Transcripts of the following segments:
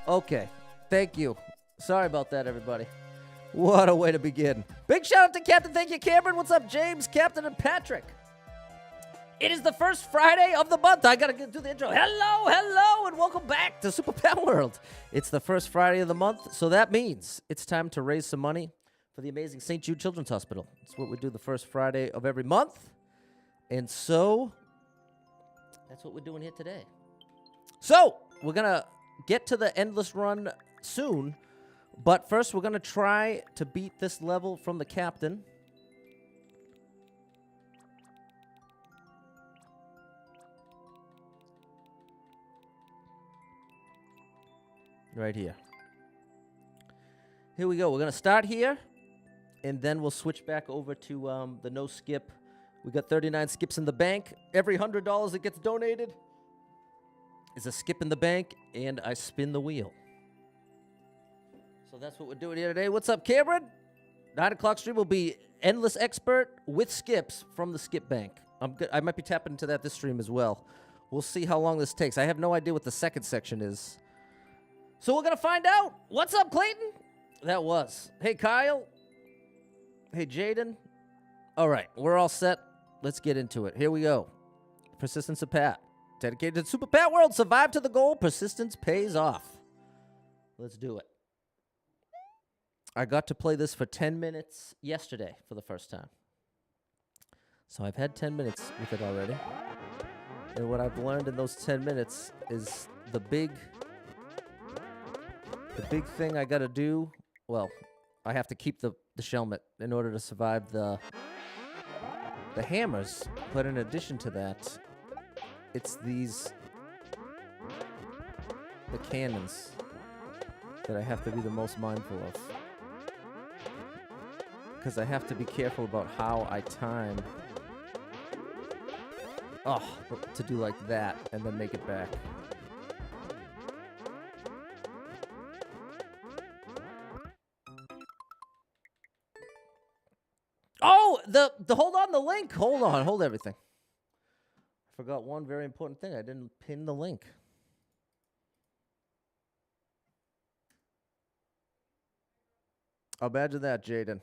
Okay. Thank you. Sorry about that, everybody. What a way to begin. Big shout out to Captain. Thank you, Cameron. What's up, James, Captain, and Patrick? It is the first Friday of the month. I got to do the intro. Hello, and welcome back to Super Pet World. It's the first Friday of the month, so that means it's time to raise some money for the amazing St. Jude Children's Hospital. It's what we do the first Friday of every month. And so that's what we're doing here today. So we're going to get to the endless run soon, but first we're going to try to beat this level from the captain. Right here. Here we go. We're going to start here, and then we'll switch back over to the no skip. We got 39 skips in the bank. Every $100 that gets donated is a skip in the bank, and I spin the wheel. So that's what we're doing here today. What's up, Cameron? 9 o'clock stream will be Endless Expert with skips from the skip bank. I might be tapping into that this stream as well. We'll see how long this takes. I have no idea what the second section is. So we're going to find out. What's up, Clayton? That was. Hey, Kyle. Hey, Jaden. All right, we're all set. Let's get into it. Here we go. Persistence of Pat. Dedicated to Super Pet World. Survive to the goal. Persistence pays off. Let's do it. I got to play this for 10 minutes yesterday for the first time. So I've had 10 minutes with it already. And what I've learned in those 10 minutes is the big thing I got to do. Well, I have to keep the shelmet in order to survive the hammers. But in addition to that, it's the cannons that I have to be the most mindful of. Because I have to be careful about how I time. To do like that and then make it back. Oh, hold on, the link. Hold everything. I forgot one very important thing. I didn't pin the link. Imagine that, Jaden.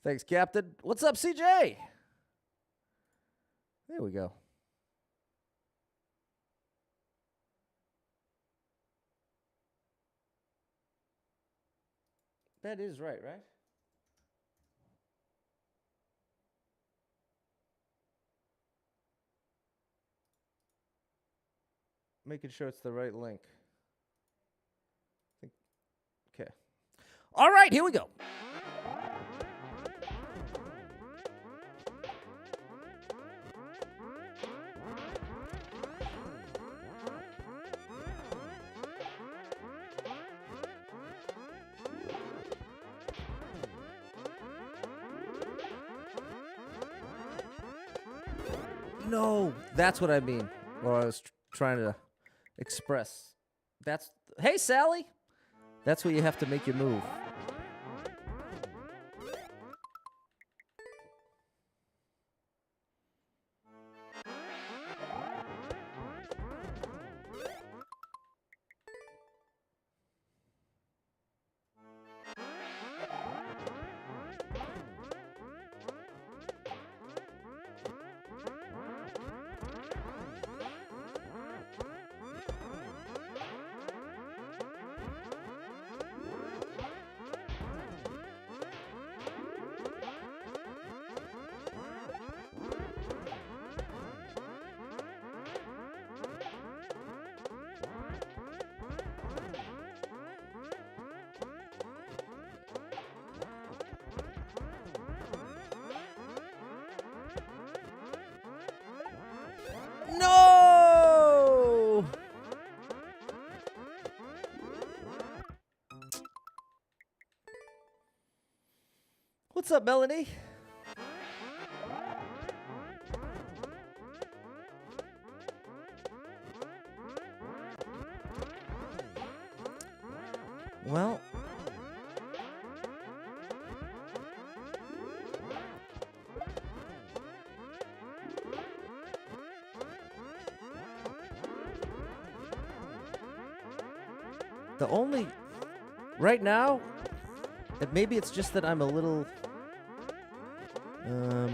Thanks, Captain. What's up, CJ? There we go. That is right? Making sure it's the right link. Okay. All right, here we go. No, that's what I mean. Or I was trying to express. Hey, Sally. That's where you have to make your move. No! What's up, Melanie? Well, The only... Right now, maybe it's just that I'm a little...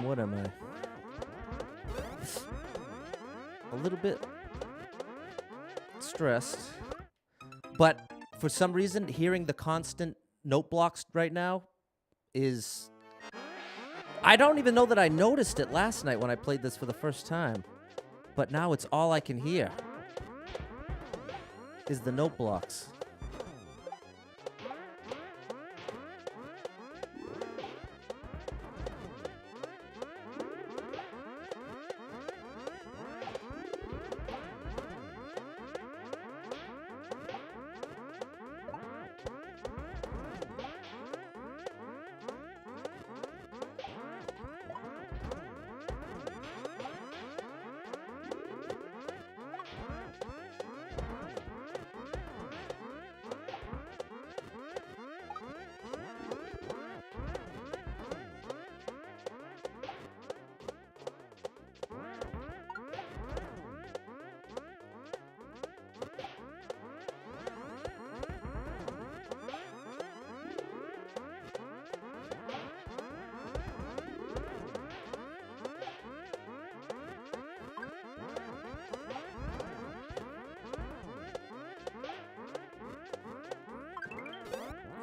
what am I? A little bit stressed. But for some reason, hearing the constant note blocks right now is... I don't even know that I noticed it last night when I played this for the first time. But now it's all I can hear. Is the note blocks.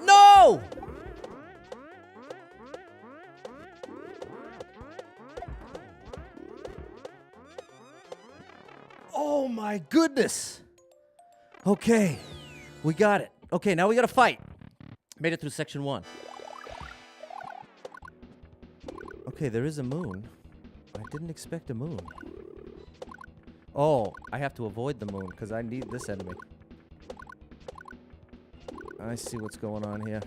No! Oh my goodness. Okay, we got it. Okay, now we gotta fight. Made it through section 1. Okay, there is a moon. I didn't expect a moon. Oh, I have to avoid the moon because I need this enemy. I see what's going on here.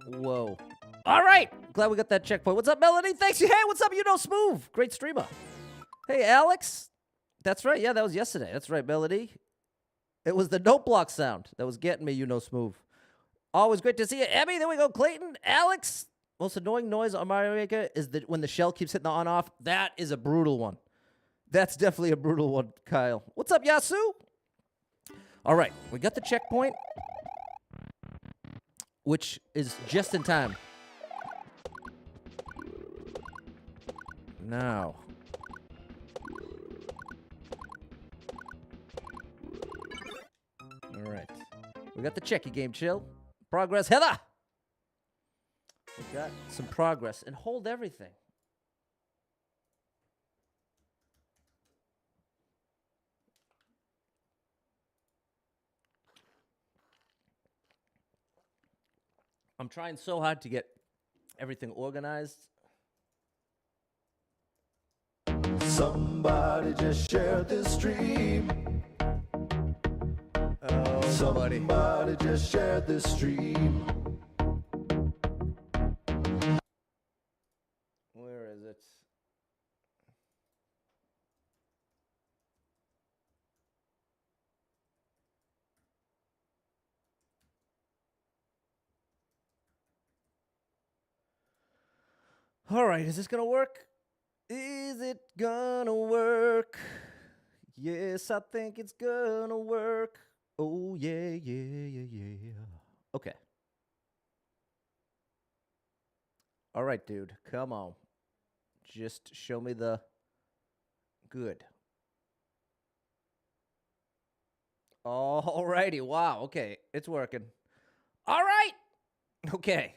Whoa. All right. Glad we got that checkpoint. What's up, Melody? Thanks. Hey, what's up? You know Smooth. Great streamer. Hey, Alex. That's right. Yeah, that was yesterday. That's right, Melody. It was the note block sound that was getting me, you know Smooth. Always great to see you. Emmy, there we go. Clayton, Alex. Most annoying noise on Mario Maker is that when the shell keeps hitting the on-off. That is a brutal one. That's definitely a brutal one, Kyle. What's up, Yasu? All right, we got the checkpoint, which is just in time. Now. All right. We got the checky game, chill. Progress, Heather! We got some progress. And hold everything. I'm trying so hard to get everything organized. Somebody just shared this stream. Oh, Somebody just shared this stream. Where is it? All right, is this gonna work? Is it gonna work? Yes, I think it's gonna work. Oh, yeah, yeah, yeah, yeah. Okay. All right, dude, come on. Just show me the good. All righty, wow, okay, it's working. All right, okay.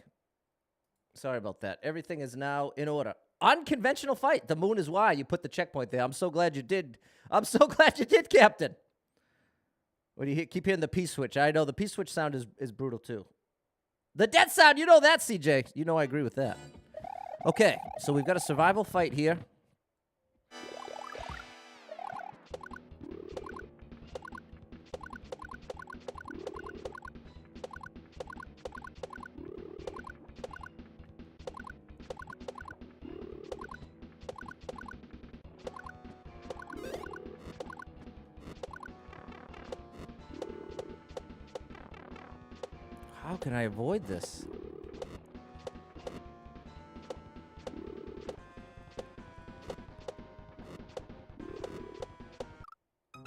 Sorry about that. Everything is now in order. Unconventional fight. The moon is why you put the checkpoint there. I'm so glad you did. I'm so glad you did, Captain. When you keep hearing the P switch, I know the P switch sound is brutal too. The death sound, you know that, CJ. You know I agree with that. Okay, so we've got a survival fight here. How can I avoid this?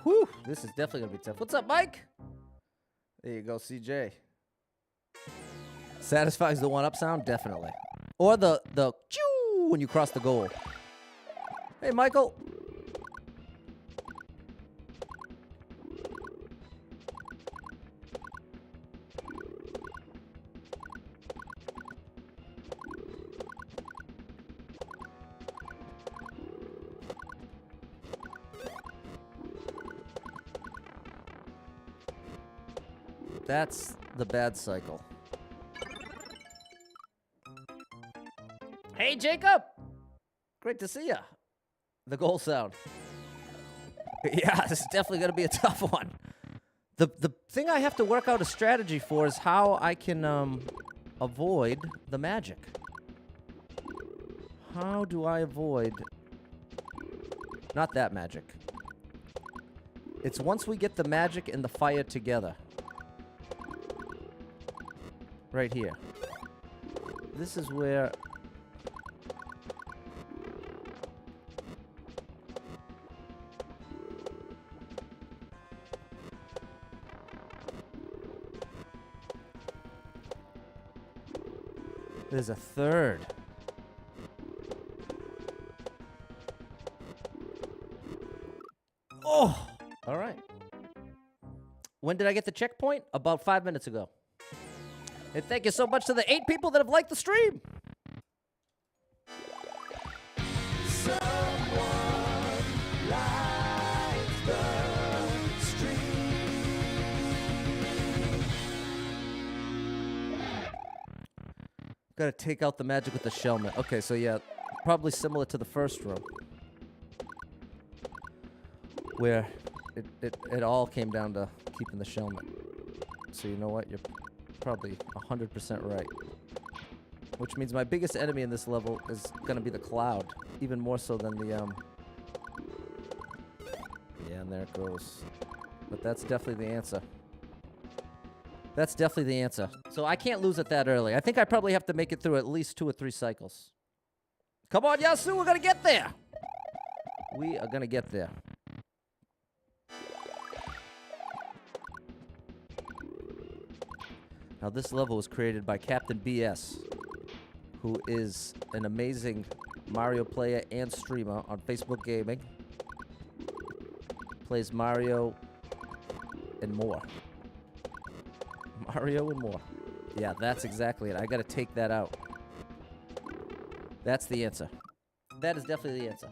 Whew, this is definitely gonna be tough. What's up, Mike? There you go, CJ. Satisfies the one-up sound? Definitely. Or the choo when you cross the goal. Hey, Michael. That's the bad cycle. Hey, Jacob! Great to see ya. The goal sound. Yeah, this is definitely going to be a tough one. The thing I have to work out a strategy for is how I can avoid the magic. How do I avoid... Not that magic. It's once we get the magic and the fire together. Right here. This is where... There's a third. Oh! All right. When did I get the checkpoint? About 5 minutes ago. And thank you so much to the 8 people that have liked the stream. Someone likes the stream. Gotta take out the magic with the shellman. Okay, so yeah, probably similar to the first room. Where it all came down to keeping the shellman. So you know what? You're probably 100% right. Which means my biggest enemy in this level is gonna be the cloud. Even more so than the, Yeah, and there it goes. But that's definitely the answer. That's definitely the answer. So I can't lose it that early. I think I probably have to make it through at least 2 or 3 cycles. Come on, Yasu, we're gonna get there! We are gonna get there. Now, this level was created by Captain BS, who is an amazing Mario player and streamer on Facebook Gaming. Plays Mario and more. Mario and more. Yeah, that's exactly it. I gotta take that out. That's the answer. That is definitely the answer.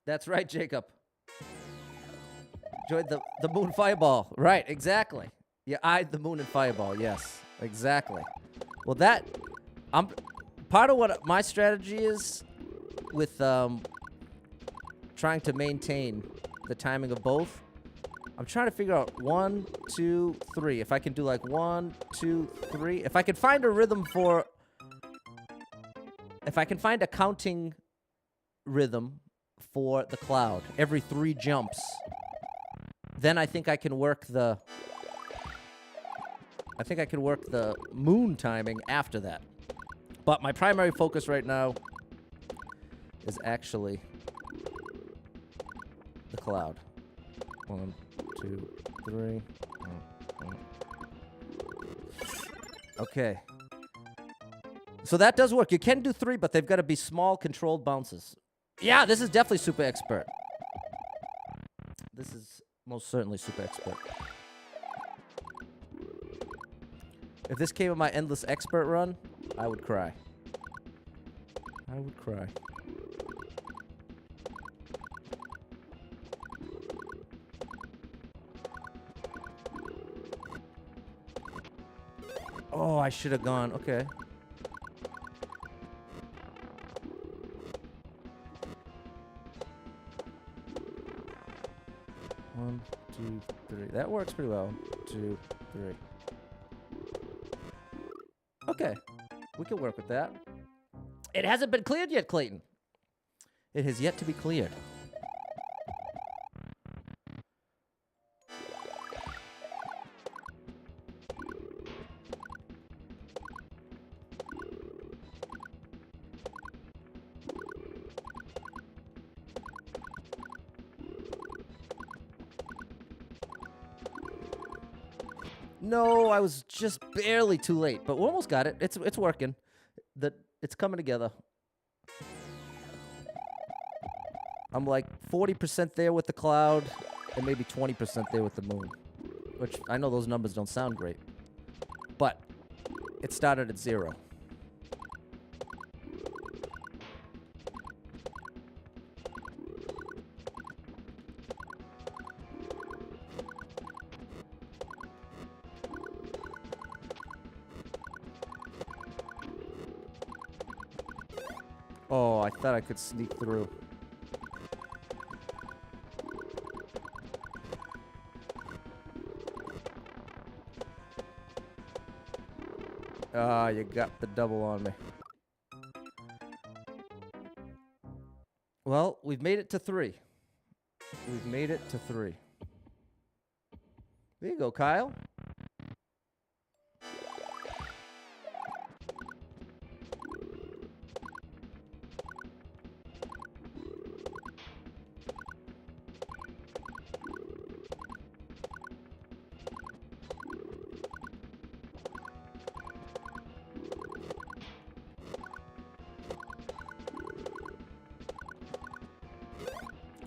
That's right, Jacob. Enjoyed the moon fireball. Right, exactly. You eyed the moon and fireball. Yes, exactly. Well, part of what my strategy is with trying to maintain the timing of both. I'm trying to figure out 1, 2, 3. If I can do like 1, 2, 3. If I can find a rhythm for... If I can find a counting rhythm for the cloud every 3 jumps... Then I think I can work the... I think I can work the moon timing after that. But my primary focus right now is actually the cloud. 1, 2, 3. Okay. So that does work. You can do 3, but they've got to be small, controlled bounces. Yeah, this is definitely super expert. This is... most certainly super expert. If this came in my endless expert run, I would cry. I would cry. Oh, I should have gone. Okay. One, 2, 3. That works pretty well. 2, 3. Okay. We can work with that. It hasn't been cleared yet, Clayton. It has yet to be cleared. No, I was just barely too late, but we almost got it. It's working. It's coming together. I'm like 40% there with the cloud and maybe 20% there with the moon. Which, I know those numbers don't sound great. But it started at 0. Oh, I thought I could sneak through. Ah, you got the double on me. Well, we've made it to 3. We've made it to 3. There you go, Kyle.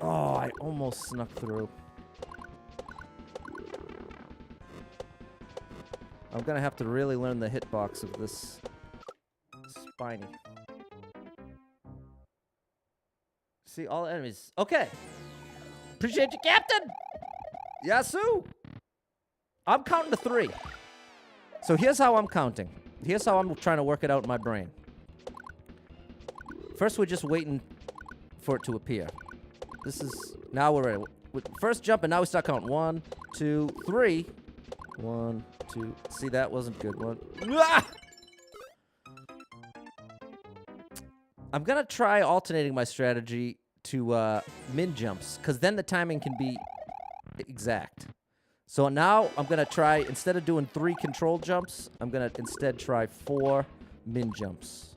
Oh, I almost snuck through. I'm gonna have to really learn the hitbox of this spiny. See, all enemies. Okay. Appreciate you, Captain. Yasu. I'm counting to 3. So here's how I'm counting. Here's how I'm trying to work it out in my brain. First, we're just waiting for it to appear. This is, now we're ready. First jump, and now we start counting. 1, 2, 3. 1, 2. See, that wasn't good. 1. Ah! I'm gonna try alternating my strategy to min jumps, because then the timing can be exact. So now I'm gonna try, instead of doing 3 control jumps, I'm gonna instead try 4 min jumps.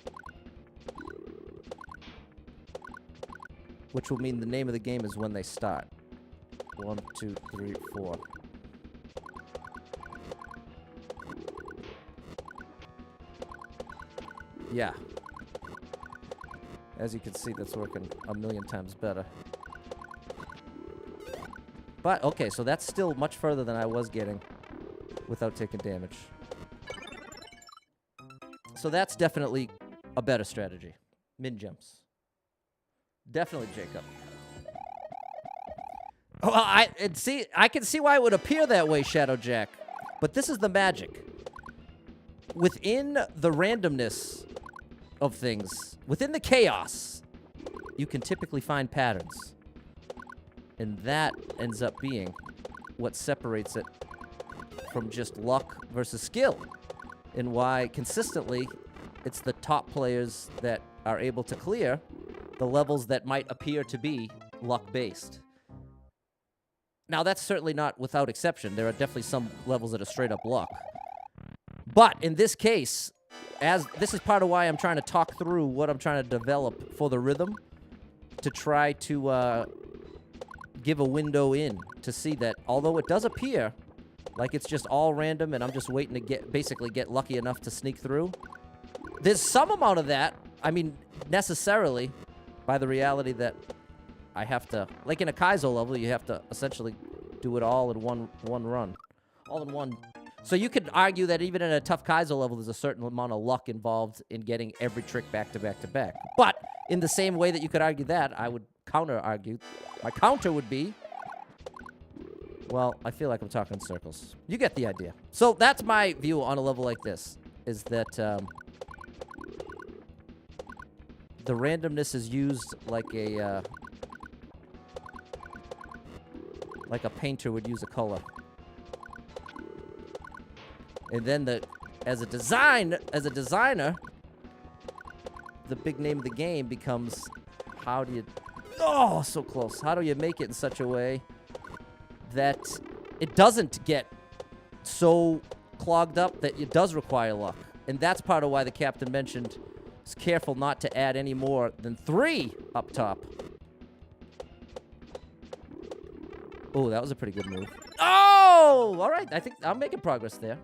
Which will mean the name of the game is when they start. 1, 2, 3, 4. Yeah. As you can see, that's working a million times better. But, okay, so that's still much further than I was getting without taking damage. So that's definitely a better strategy. Min jumps. Definitely, Jacob. Oh, I can see why it would appear that way, Shadow Jack. But this is the magic. Within the randomness of things, within the chaos, you can typically find patterns. And that ends up being what separates it from just luck versus skill. And why consistently it's the top players that are able to clear the levels that might appear to be luck-based. Now, that's certainly not without exception. There are definitely some levels that are straight-up luck. But in this case, as this is part of why I'm trying to talk through what I'm trying to develop for the rhythm, to try to give a window in to see that although it does appear like it's just all random and I'm just waiting to basically get lucky enough to sneak through, there's some amount of that, I mean, necessarily, by the reality that I have to, like in a Kaizo level, you have to essentially do it all in one run. All in one. So you could argue that even in a tough Kaizo level, there's a certain amount of luck involved in getting every trick back to back to back. But in the same way that you could argue that, I would counter-argue. My counter would be, well, I feel like I'm talking in circles. You get the idea. So that's my view on a level like this, is that the randomness is used like a painter would use a color. And then as a designer, the big name of the game becomes, how do you, oh, so close. How do you make it in such a way that it doesn't get so clogged up that it does require luck? And that's part of why the captain mentioned is careful not to add any more than 3 up top. Oh, that was a pretty good move. Oh! Oh, all right. I think I'm making progress there.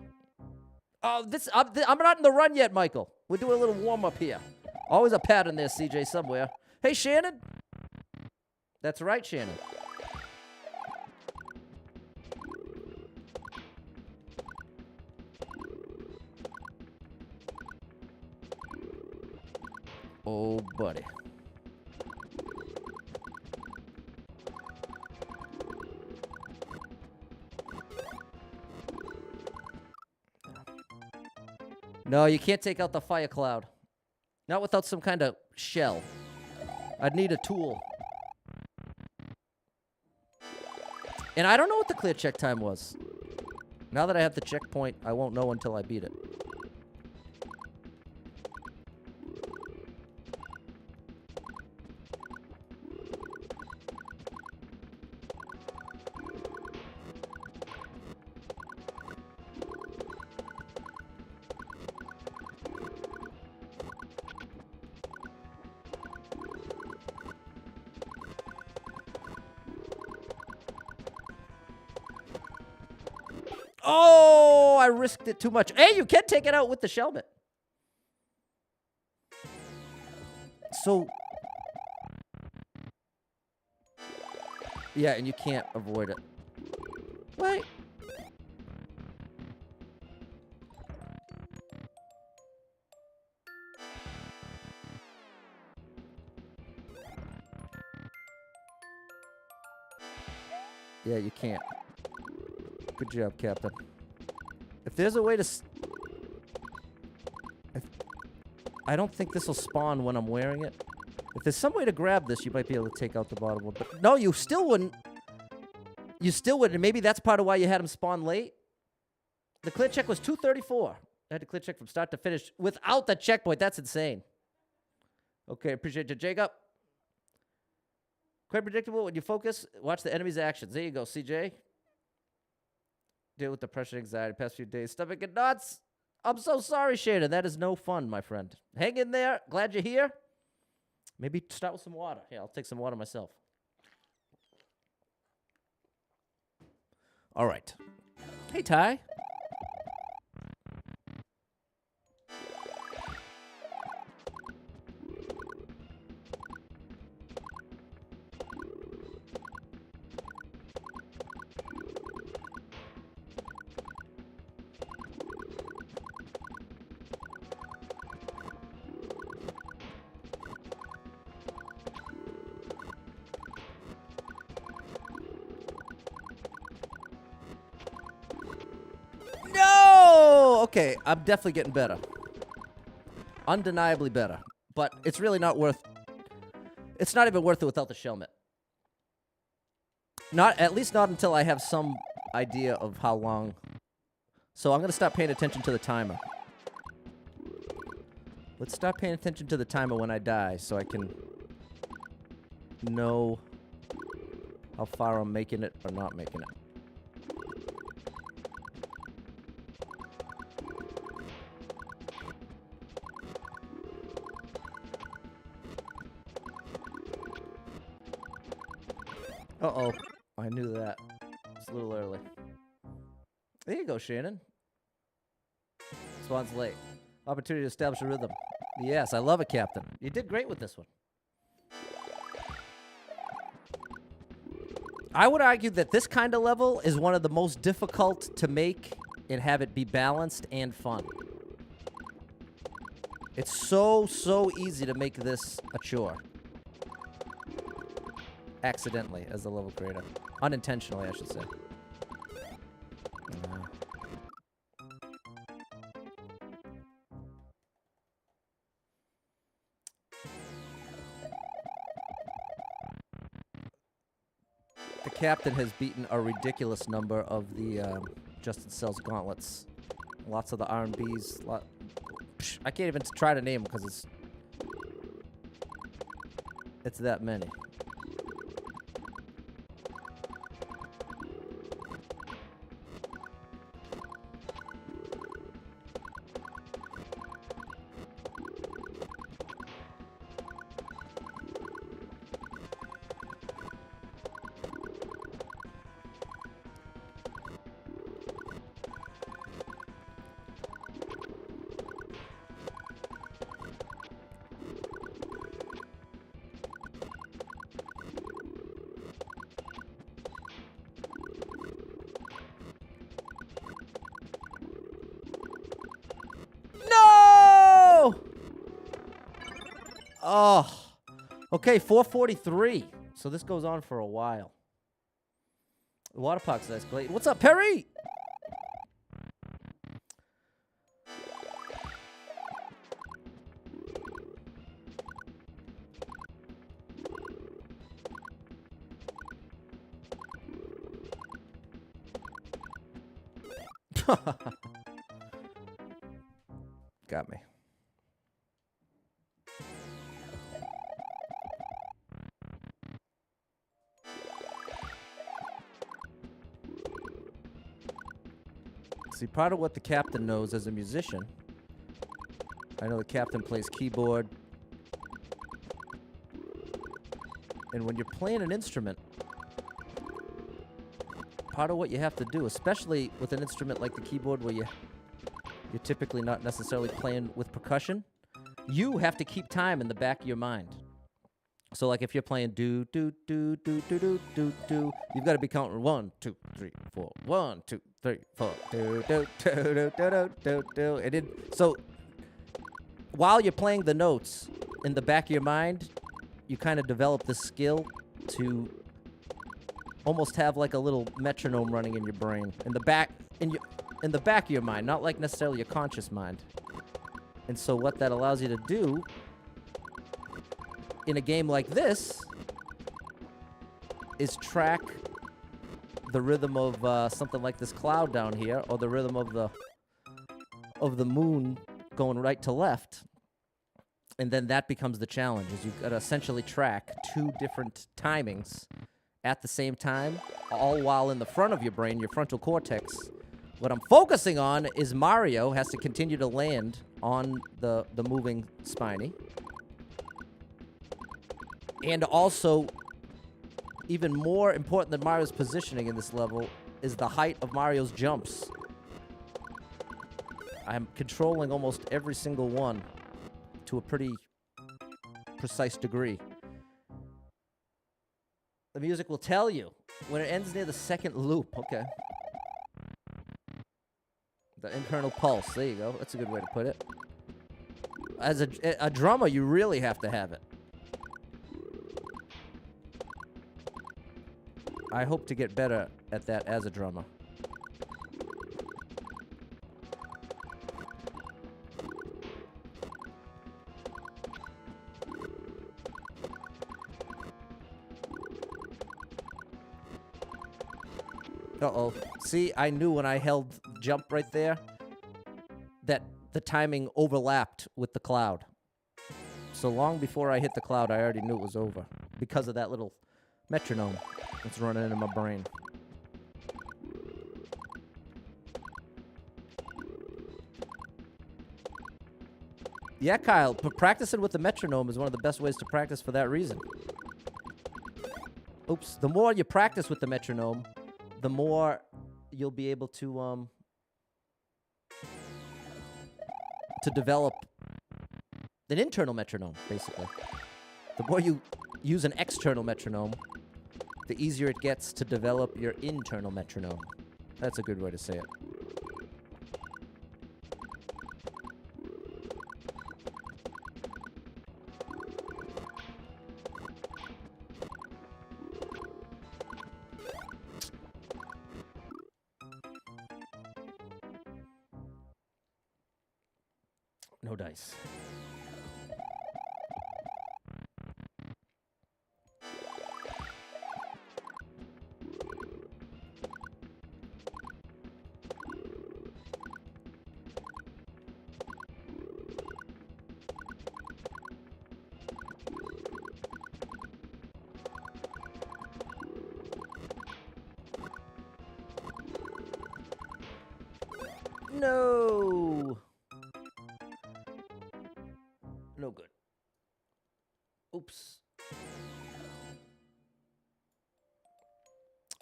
Oh, I'm not in the run yet, Michael. We're doing a little warm-up here. Always a pattern there, CJ, somewhere. Hey, Shannon. That's right, Shannon. Oh, buddy. No, you can't take out the fire cloud. Not without some kind of shell. I'd need a tool. And I don't know what the clear check time was. Now that I have the checkpoint, I won't know until I beat it. Oh, I risked it too much. Hey, you can take it out with the helmet. So, yeah, and you can't avoid it. Wait. Yeah, you can't. Good job, Captain. If there's a way to... I don't think this will spawn when I'm wearing it. If there's some way to grab this, you might be able to take out the bottom one. But no, you still wouldn't. You still wouldn't. Maybe that's part of why you had him spawn late. The clear check was 234. I had to clear check from start to finish without the checkpoint. That's insane. Okay, appreciate you, Jacob. Quite predictable when you focus. Watch the enemy's actions. There you go, CJ. Deal with depression, anxiety, past few days, stomach and nuts. I'm so sorry, Shannon. That is no fun, my friend. Hang in there. Glad you're here. Maybe start with some water. Yeah, I'll take some water myself. All right. Hey, Ty. Okay, I'm definitely getting better. Undeniably better. But it's really not worth... It's not even worth it without the helmet. At least not until I have some idea of how long... So I'm going to stop paying attention to the timer. Let's stop paying attention to the timer when I die so I can know how far I'm making it or not making it. Uh-oh. I knew that. It's a little early. There you go, Shannon. Spawn's late. Opportunity to establish a rhythm. Yes, I love it, Captain. You did great with this one. I would argue that this kind of level is one of the most difficult to make and have it be balanced and fun. It's so easy to make this a chore. Accidentally, as the level creator. Unintentionally, I should say. The captain has beaten a ridiculous number of the Justin Sells gauntlets. Lots of the R&Bs. I can't even try to name them because it's that many. Oh. Okay, 4:43. So this goes on for a while. The water park's escalating. What's up, Perry? Got me. See, part of what the captain knows as a musician, I know the captain plays keyboard, and when you're playing an instrument, part of what you have to do, especially with an instrument like the keyboard where you're typically not necessarily playing with percussion, you have to keep time in the back of your mind. So, like, if you're playing do do do do do do do do, you've got to be counting 1, 2, 3, 4. 1, 2, 3, 4. Do do do do do do do. And then, so while you're playing the notes in the back of your mind, you kind of develop the skill to almost have like a little metronome running in your brain, in the back of your mind, not like necessarily your conscious mind. And so what that allows you to do in a game like this is track the rhythm of something like this cloud down here, or the rhythm of the moon going right to left. And then that becomes the challenge, is you've got to essentially track 2 different timings at the same time, all while in the front of your brain, your frontal cortex. What I'm focusing on is Mario has to continue to land on the moving spiny. And also, even more important than Mario's positioning in this level is the height of Mario's jumps. I'm controlling almost every single one to a pretty precise degree. The music will tell you when it ends near the second loop. Okay. The internal pulse. There you go. That's a good way to put it. As a drummer, you really have to have it. I hope to get better at that as a drummer. Uh-oh. See, I knew when I held jump right there that the timing overlapped with the cloud. So long before I hit the cloud, I already knew it was over because of that little metronome that's running in my brain. Yeah, Kyle, practicing with the metronome is one of the best ways to practice for that reason. Oops. The more you practice with the metronome, the more you'll be able to develop an internal metronome, basically. The more you use an external metronome, the easier it gets to develop your internal metronome. That's a good way to say it. No dice. No. No good. Oops.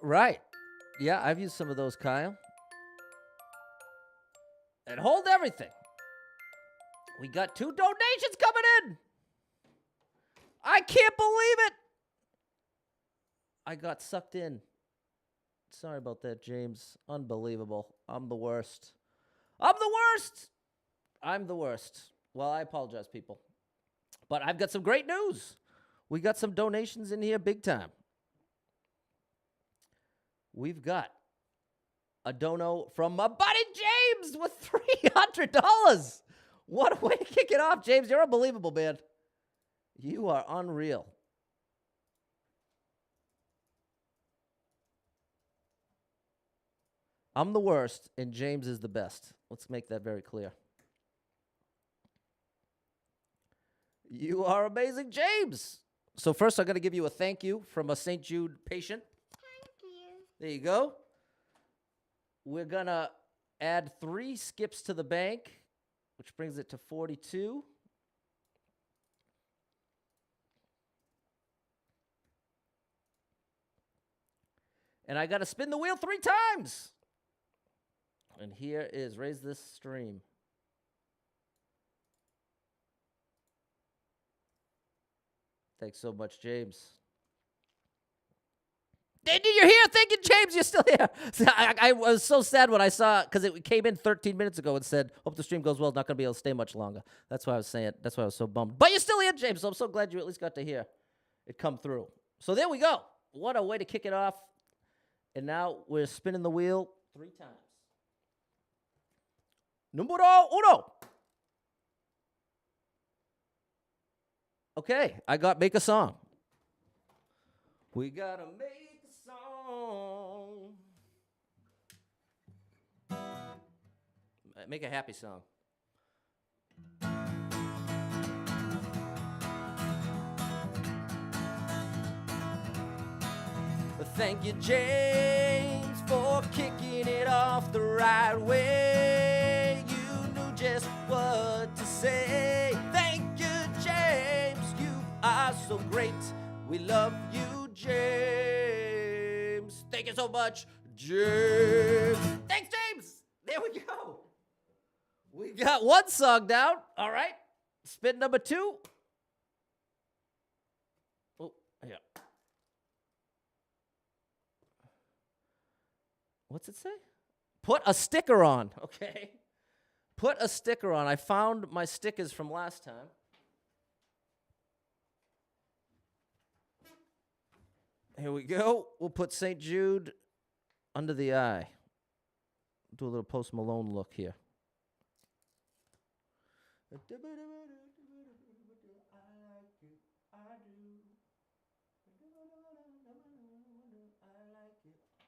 Right. Yeah, I've used some of those, Kyle. And hold everything. We got 2 donations coming in. I can't believe it. I got sucked in. Sorry about that, James. Unbelievable. I'm the worst. I'm the worst. I'm the worst. Well, I apologize, people. But I've got some great news. We got some donations in here big time. We've got a dono from my buddy James with $300. What a way to kick it off, James. You're unbelievable, man. You are unreal. I'm the worst, and James is the best. Let's make that very clear. You are amazing, James. So first, I'm going to give you a thank you from a St. Jude patient. Thank you. There you go. We're going to add 3 skips to the bank, which brings it to 42. And I got to spin the wheel 3 times. And here is raise this stream. Thanks so much, James. You're here. Thank you, James. You're still here. I was so sad when I saw, because it came in 13 minutes ago and said, hope the stream goes well. Not going to be able to stay much longer. That's why I was saying. That's why I was so bummed. But you're still here, James, so I'm so glad you at least got to hear it come through. So there we go. What a way to kick it off. And now we're spinning the wheel 3 times. Numero uno. Okay, I got make a song. We gotta make a song. Make a happy song. Thank you, James, for kicking it off the right way. You knew just what to say. Thank you, James. You are so great. We love you, James. Thank you so much, James. Thanks, James. There we go. We got 1 song down. All right. Spin number 2. Oh, yeah. What's it say? Put a sticker on. Okay. Put a sticker on. I found my stickers from last time. Here we go. We'll put St. Jude under the eye. Do a little Post Malone look here.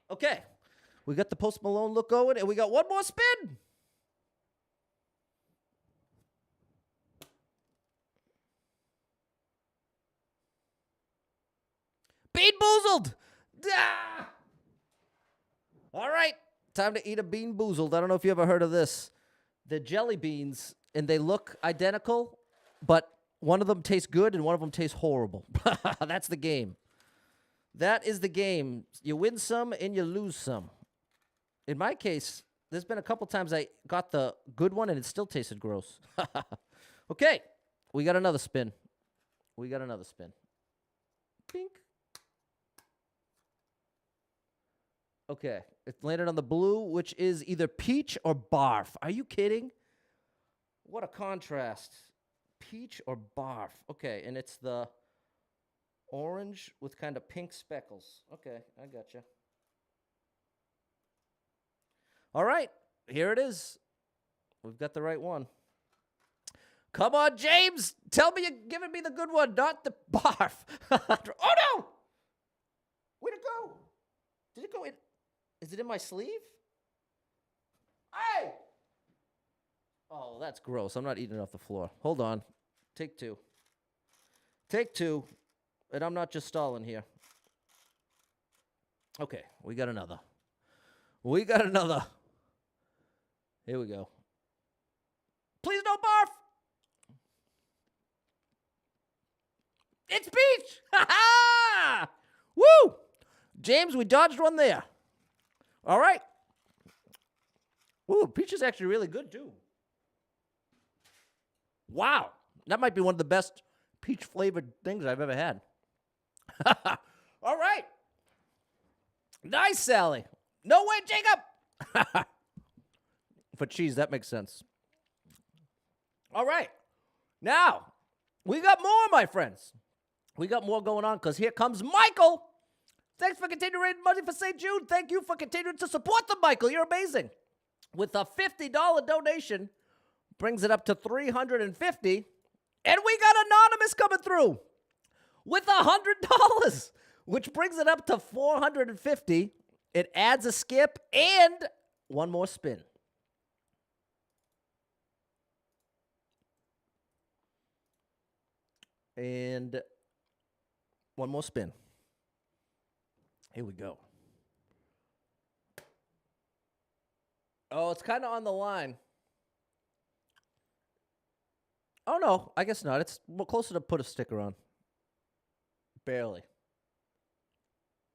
Okay. We got the Post Malone look going, and we got 1 more spin. Bean boozled. Ah! All right. Time to eat a bean boozled. I don't know if you ever heard of this. They're jelly beans, and they look identical, but one of them tastes good and one of them tastes horrible. That's the game. That is the game. You win some and you lose some. In my case, there's been a couple times I got the good one and it still tasted gross. Okay, we got another spin. Pink. Okay, it landed on the blue, which is either peach or barf. Are you kidding? What a contrast. Peach or barf. Okay, and it's the orange with kind of pink speckles. Okay, I gotcha. All right, here it is. We've got the right one. Come on, James. Tell me you're giving me the good one, not the barf. Oh, no. Where'd it go? Did it go in? Is it in my sleeve? Hey! Oh, that's gross. I'm not eating it off the floor. Hold on. Take 2. Take 2. And I'm not just stalling here. Okay, we got another. Here we go. Please no barf. It's peach. Ha ha! Woo! James, we dodged one there. All right. Ooh, peach is actually really good too. Wow. That might be one of the best peach flavored things I've ever had. All right. Nice, Sally. No way, Jacob. For cheese, that makes sense. All right. Now, We got more, my friends. We got more going on because here comes Michael. Thanks for continuing raising money for St. Jude. Thank you for continuing to support them, Michael. You're amazing. With a $50 donation, brings it up to $350. And we got Anonymous coming through with $100, which brings it up to $450. It adds a skip and one more spin. And one more spin. Here we go. Oh, it's kind of on the line. Oh, no, I guess not. It's closer to put a sticker on. Barely.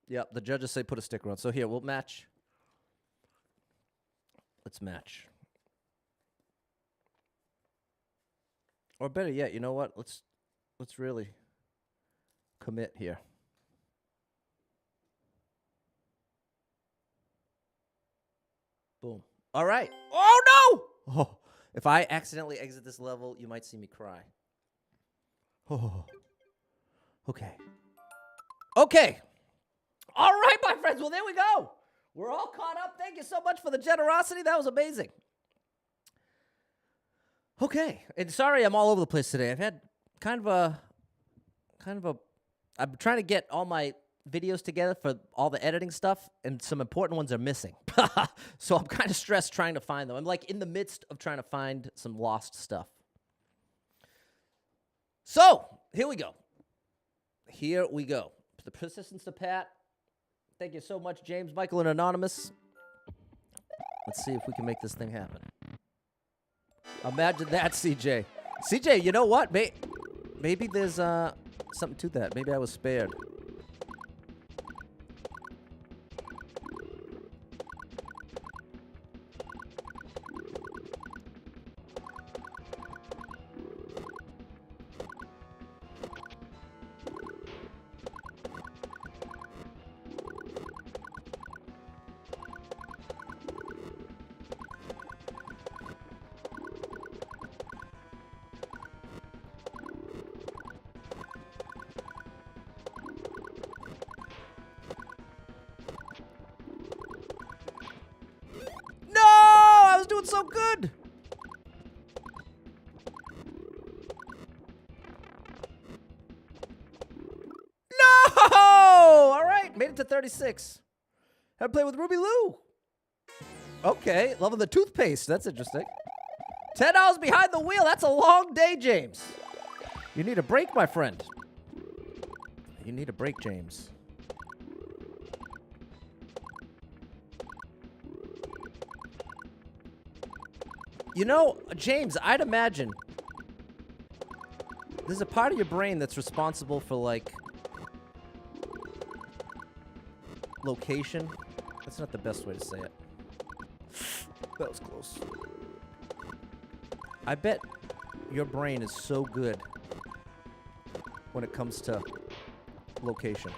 Yep, the judges say put a sticker on. So here, we'll match. Let's match. Or better yet, you know what? Let's really commit here. Boom. All right. Oh, no! Oh, if I accidentally exit this level, you might see me cry. Oh. Okay. Okay. All right, my friends. Well, there we go. We're all caught up. Thank you so much for the generosity. That was amazing. Okay. And sorry I'm all over the place today. I've had kind of a I'm trying to get all my videos together for all the editing stuff, and some important ones are missing. So I'm kind of stressed trying to find them. I'm like in the midst of trying to find some lost stuff. So here we go. Here we go. The persistence to Pat. Thank you so much, James, Michael, and Anonymous. Let's see if we can make this thing happen. Imagine that, CJ. CJ, you know what? Maybe there's something to that. Maybe I was spared. Doing so good. No! All right, made it to 36. Had to play with Ruby Lou. Okay, loving the toothpaste. That's interesting. $10 behind the wheel. That's a long day, James. You need a break, my friend. You need a break, James. You know, James, I'd imagine there's a part of your brain that's responsible for, like, location. That's not the best way to say it. That was close. I bet your brain is so good when it comes to location.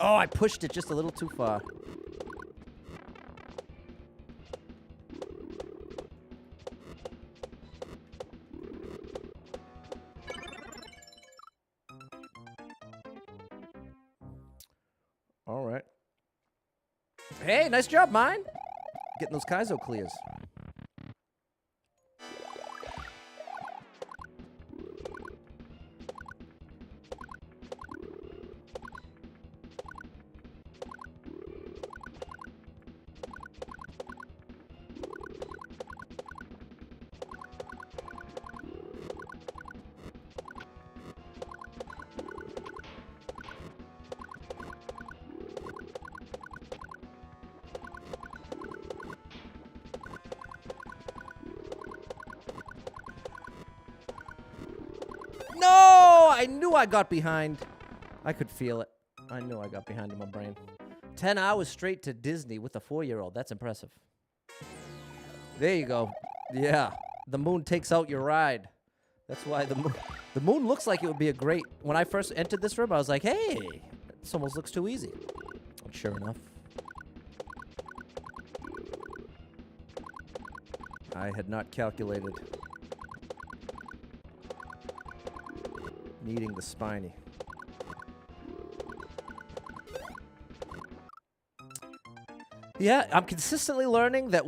Oh, I pushed it just a little too far. All right. Hey, nice job, mine. Getting those Kaizo clears. No! I knew I got behind. I could feel it. I knew I got behind in my brain. 10 hours straight to Disney with a 4-year-old. That's impressive. There you go. Yeah. The moon takes out your ride. That's why the moon looks like it would be a great... When I first entered this room, I was like, hey, this almost looks too easy. And sure enough, I had not calculated needing the spiny. Yeah, I'm consistently learning that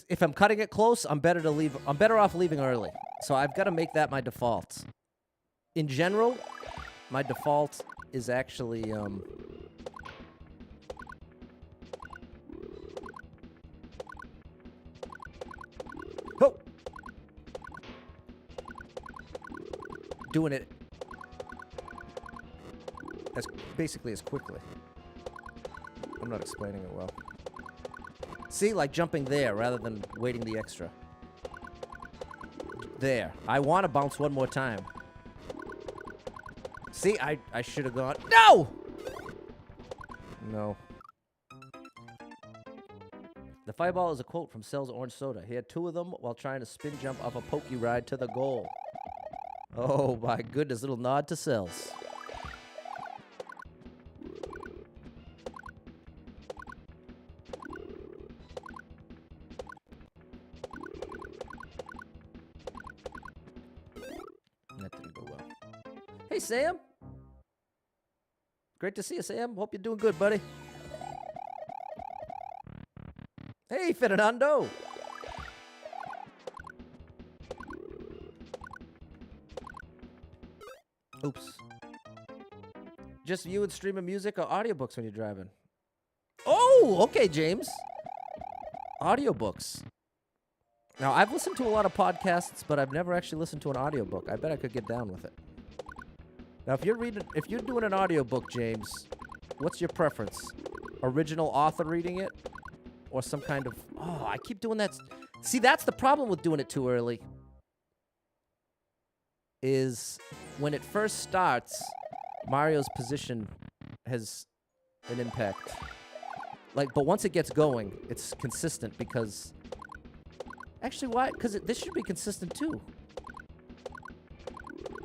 if I'm cutting it close, I'm better off leaving early. So I've got to make that my default. In general, my default is actually oh! Doing it basically as quickly. I'm not explaining it well. See, like jumping there rather than waiting the extra. There. I want to bounce one more time. See, I should have gone. No! No. The fireball is a quote from Cell's Orange Soda. He had 2 of them while trying to spin jump off a pokey ride to the goal. Oh my goodness, little nod to Cells. That didn't go well. Hey, Sam. Great to see you, Sam. Hope you're doing good, buddy. Hey, Fernando. Oops. Just you and streaming music or audiobooks when you're driving? Oh, okay, James. Audiobooks. Now, I've listened to a lot of podcasts, but I've never actually listened to an audiobook. I bet I could get down with it. Now, if you're doing an audiobook, James, what's your preference? Original author reading it? Or some kind of... Oh, I keep doing that. See, that's the problem with doing it too early. Is when it first starts, Mario's position has an impact. Like, but once it gets going, it's consistent because... Actually, why? Because this should be consistent too.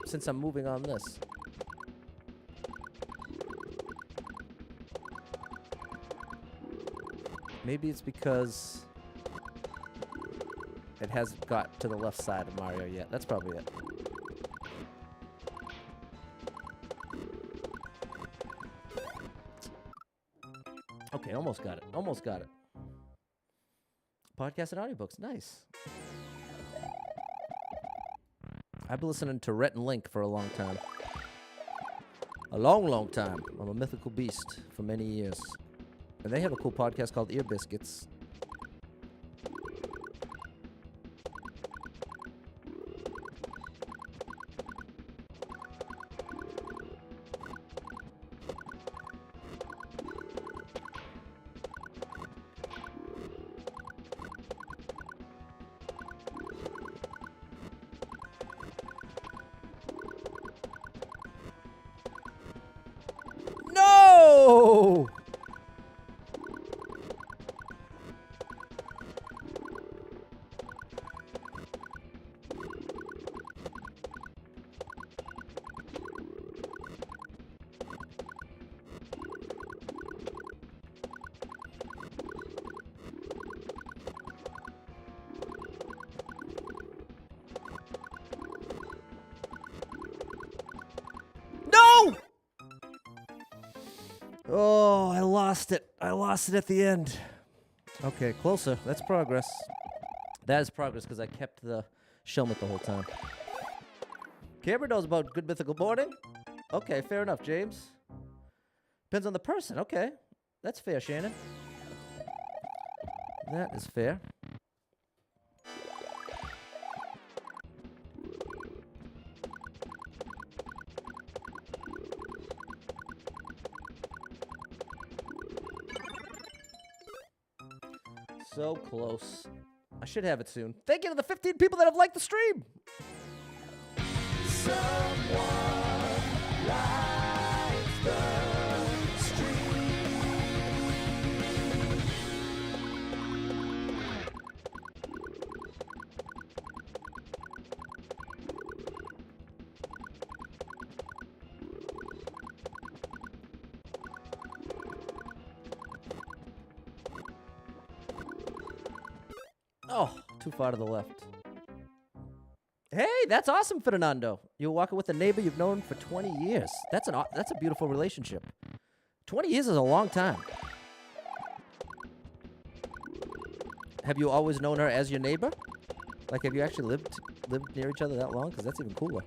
Since I'm moving on this. Maybe it's because it hasn't got to the left side of Mario yet. That's probably it. Okay, almost got it. Almost got it. Podcast and audiobooks. Nice. I've been listening to Rhett and Link for a long time. A long, long time. I'm a mythical beast for many years. And they have a cool podcast called Ear Biscuits. No! No! Oh, I lost it. I lost it at the end. Okay, closer. That's progress. That is progress because I kept the Shelmet the whole time. Cameron knows about good mythical boarding? Okay, fair enough, James. Depends on the person. Okay. That's fair, Shannon. That is fair. So close. I should have it soon. Thank you to the 15 people that have liked the stream. Someone likes the stream. Oh, too far to the left. Hey, that's awesome, Fernando. You're walking with a neighbor you've known for 20 years. That's a beautiful relationship. 20 years is a long time. Have you always known her as your neighbor? Like, have you actually lived near each other that long? Because that's even cooler.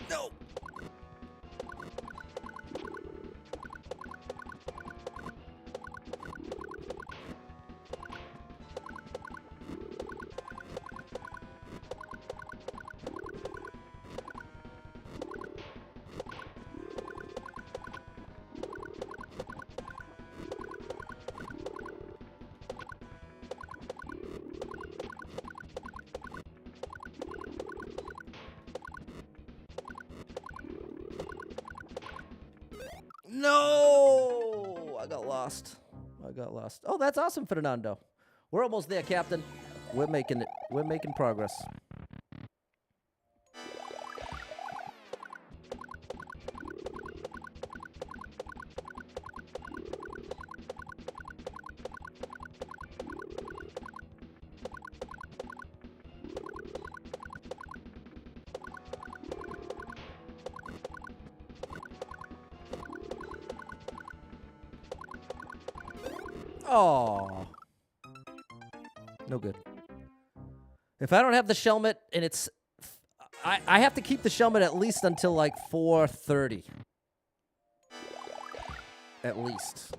No! No! I got lost. Oh, that's awesome, Fernando. We're almost there, Captain. We're making it. We're making progress. Oh, no good. If I don't have the Shelmet and it's, I have to keep the Shelmet at least until like 4:30. At least.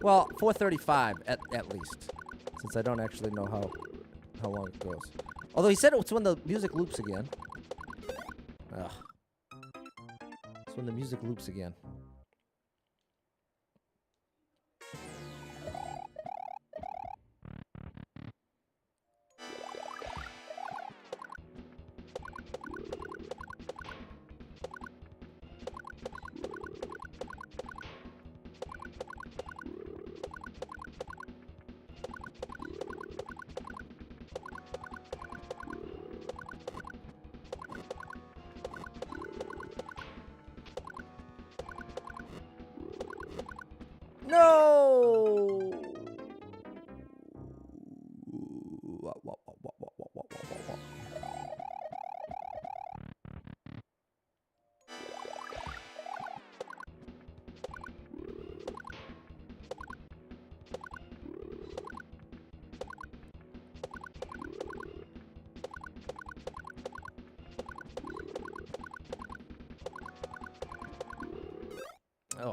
Well, 4:35 at least, since I don't actually know how long it goes. Although he said it's when the music loops again. Ugh. It's when the music loops again. No! Oh.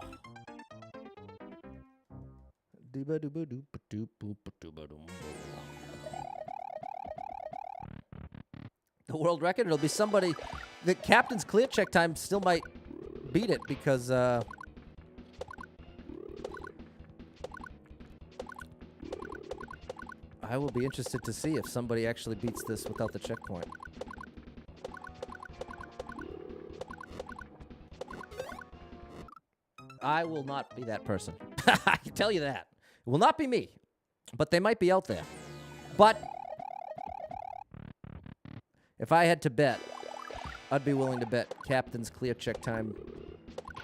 The world record? It'll be somebody. The captain's clear check time still might beat it because I will be interested to see if somebody actually beats this without the checkpoint. I will not be that person. I can tell you that. It will not be me. But they might be out there. But if I had to bet, I'd be willing to bet captain's clear check time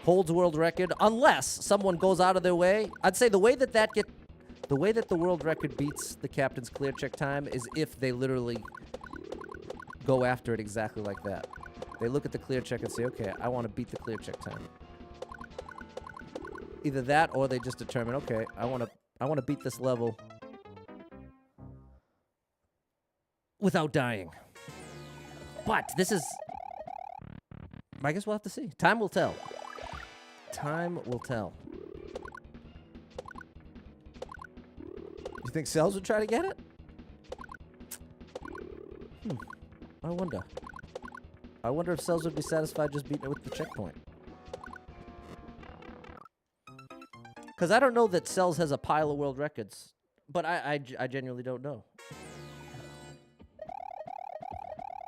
holds world record unless someone goes out of their way. I'd say the way that the world record beats the captain's clear check time is if they literally go after it exactly like that. They look at the clear check and say, "Okay, I want to beat the clear check time." Either that or they just determine, "Okay, I want to beat this level without dying." But this is, I guess we'll have to see. Time will tell. Time will tell. You think Cells would try to get it? I wonder. I wonder if Cells would be satisfied just beating it with the checkpoint. Because I don't know that Cells has a pile of world records. But I genuinely don't know.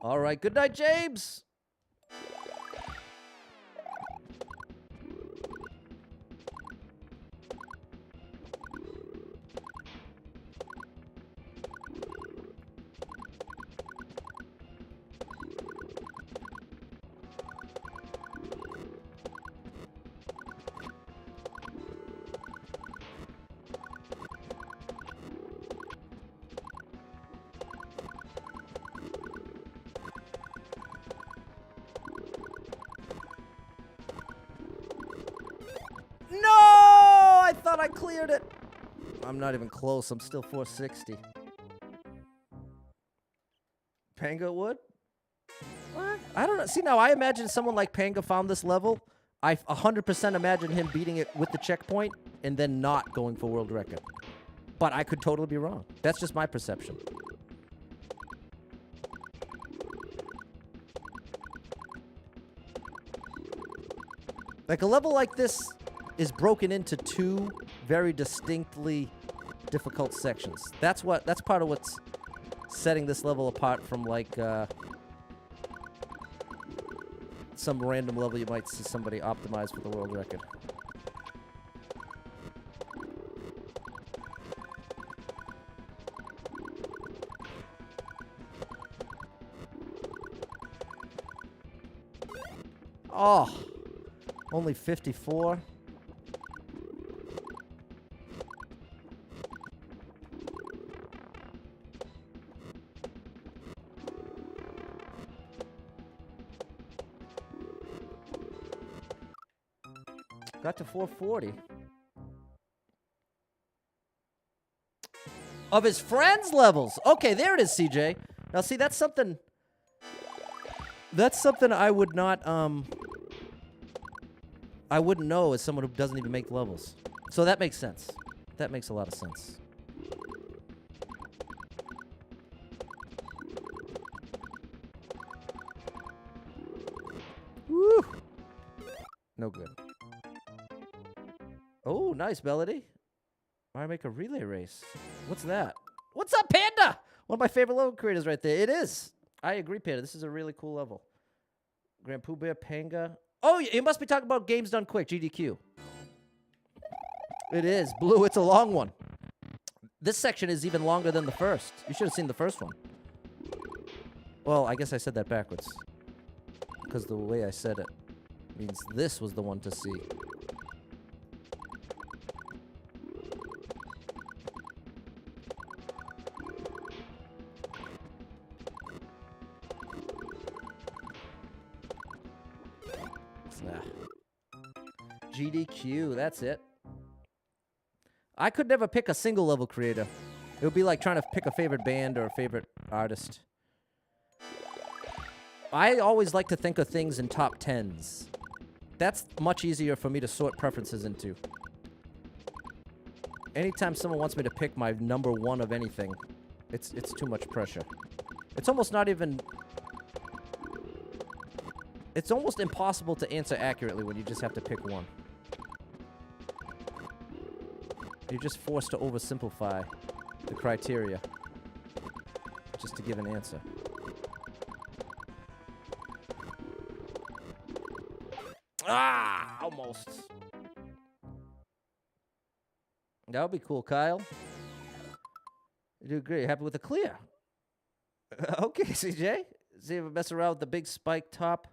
All right. Good night, James. No! I thought I cleared it. I'm not even close. I'm still 460. Panga would? What? I don't know. See, now I imagine someone like Panga found this level. I 100% imagine him beating it with the checkpoint and then not going for world record. But I could totally be wrong. That's just my perception. Like a level like this is broken into two very distinctly difficult sections. That's part of what's setting this level apart from like some random level you might see somebody optimize for the world record. Oh, only 54. Got to 440. Of his friends' levels. Okay, there it is, CJ. Now, see, that's something I would not, I wouldn't know as someone who doesn't even make levels. So that makes sense. That makes a lot of sense. Woo! No good. Oh, nice, Melody. Why make a relay race? What's that? What's up, Panda? One of my favorite level creators right there. It is. I agree, Panda. This is a really cool level. Grand Pooh Bear, Panga. Oh, you must be talking about Games Done Quick, GDQ. It is. Blue, it's a long one. This section is even longer than the first. You should have seen the first one. Well, I guess I said that backwards. Because the way I said it means this was the one to see. GDQ, that's it. I could never pick a single level creator. It would be like trying to pick a favorite band or a favorite artist. I always like to think of things in top 10s. That's much easier for me to sort preferences into. Anytime someone wants me to pick my number one of anything, it's too much pressure. It's almost not even... It's almost impossible to answer accurately when you just have to pick one. You're just forced to oversimplify the criteria just to give an answer. Ah, almost. That would be cool, Kyle. You do great. Happy with the clear. Okay, CJ. See if I mess around with the big spike top.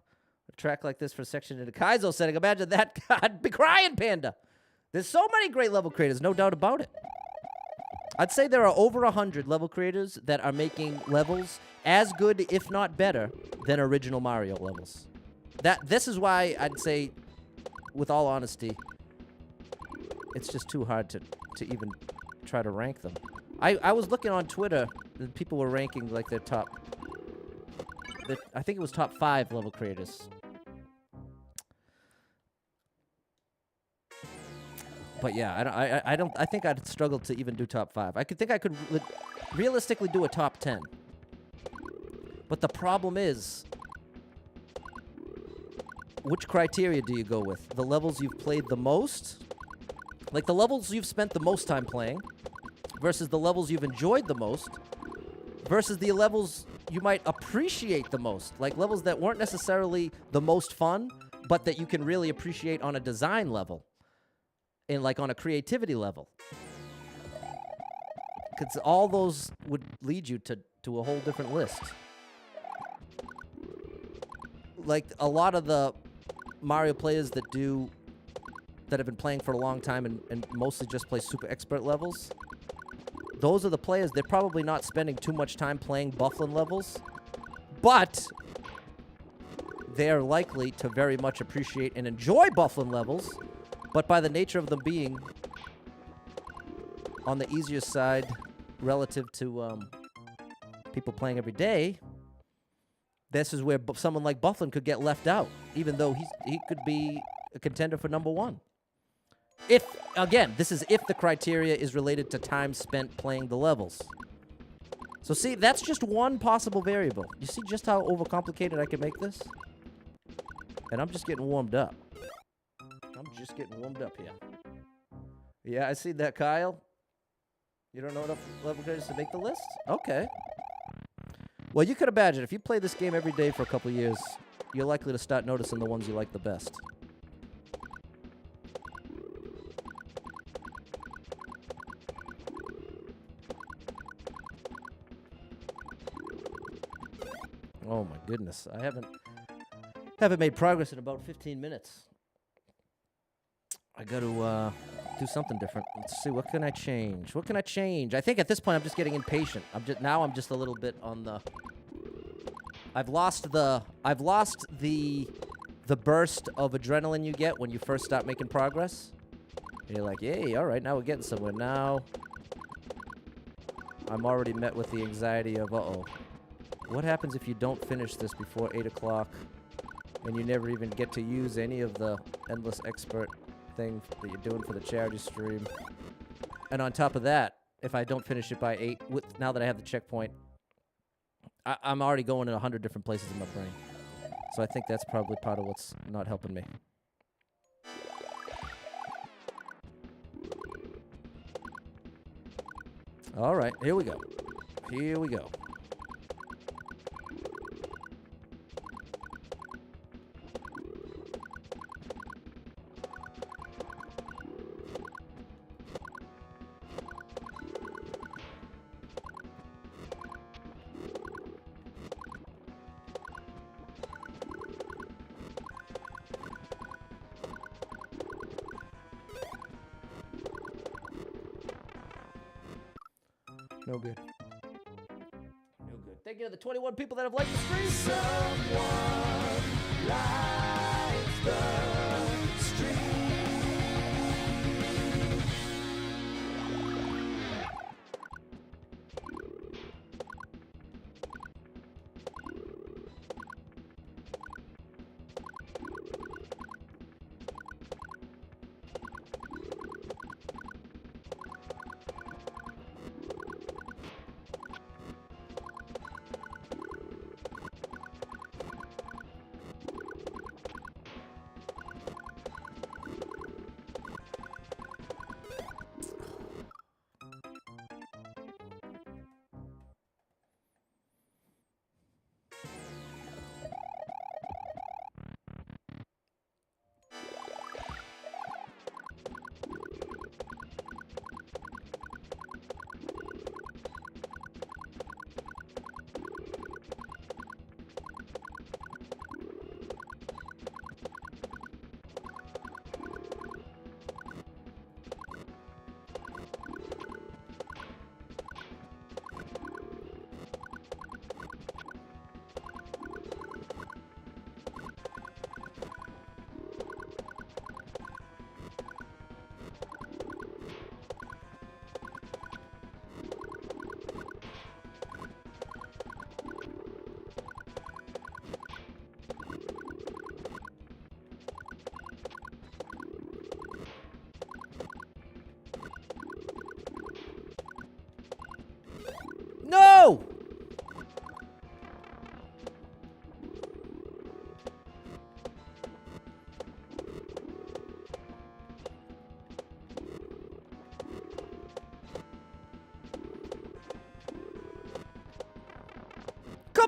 A track like this for a section in a Kaizo setting. Imagine that. I'd be crying, Panda. There's so many great level creators, no doubt about it. I'd say there are over 100 level creators that are making levels as good, if not better, than original Mario levels. This is why I'd say, with all honesty, it's just too hard to even try to rank them. I was looking on Twitter, and people were ranking like their top... I think it was top 5 level creators. But yeah, I don't. I think I'd struggle to even do top 5. I could think I could realistically do a top 10. But the problem is, which criteria do you go with? The levels you've played the most, like the levels you've spent the most time playing, versus the levels you've enjoyed the most, versus the levels you might appreciate the most, like levels that weren't necessarily the most fun, but that you can really appreciate on a design level. And like on a creativity level. Because all those would lead you to a whole different list. Like a lot of the Mario players that have been playing for a long time and mostly just play super expert levels, those are the players, they're probably not spending too much time playing Bufflin levels, but they're likely to very much appreciate and enjoy Bufflin levels. But by the nature of them being on the easier side relative to people playing every day, this is where someone like Bufflin could get left out, even though he could be a contender for number 1. If, again, this is if the criteria is related to time spent playing the levels. So see, that's just one possible variable. You see just how overcomplicated I can make this? And I'm just getting warmed up. Here. Yeah, I see that, Kyle. You don't know enough level credits to make the list? Okay. Well, you could imagine, if you play this game every day for a couple years, you're likely to start noticing the ones you like the best. Oh my goodness, I haven't made progress in about 15 minutes. I got to do something different. Let's see, what can I change? I think at this point I'm just getting impatient. I'm just a little bit on the. I've lost the burst of adrenaline you get when you first start making progress. And you're like, yay, all right, now we're getting somewhere. Now I'm already met with the anxiety of, uh-oh. What happens if you don't finish this before 8 o'clock and you never even get to use any of the Endless Expert thing that you're doing for the charity stream? And on top of that, if I don't finish it by 8, now that I have the checkpoint, I'm already going in 100 different places in my brain. So I think that's probably part of what's not helping me. All right, here we go. No good. Thank you to the 21 people that have liked the stream. Someone likes the stream.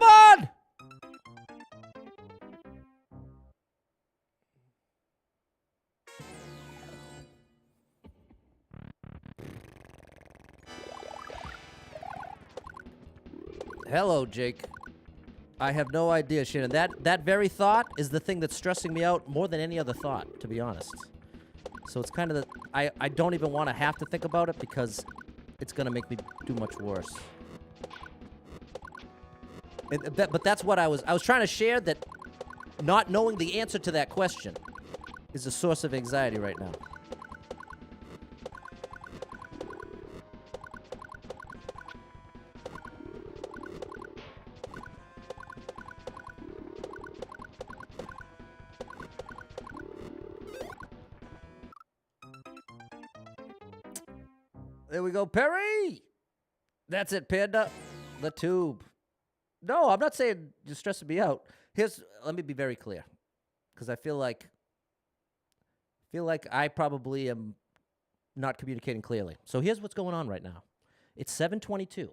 Come on! Hello, Jake. I have no idea, Shannon. That very thought is the thing that's stressing me out more than any other thought, to be honest. So it's kind of I don't even want to have to think about it because it's going to make me do much worse. But that's what I was trying to share, that not knowing the answer to that question is a source of anxiety right now. There we go, Perry! That's it, Panda. The tube. No, I'm not saying you're stressing me out. Let me be very clear, because I feel like I probably am not communicating clearly. So here's what's going on right now. It's 7:22.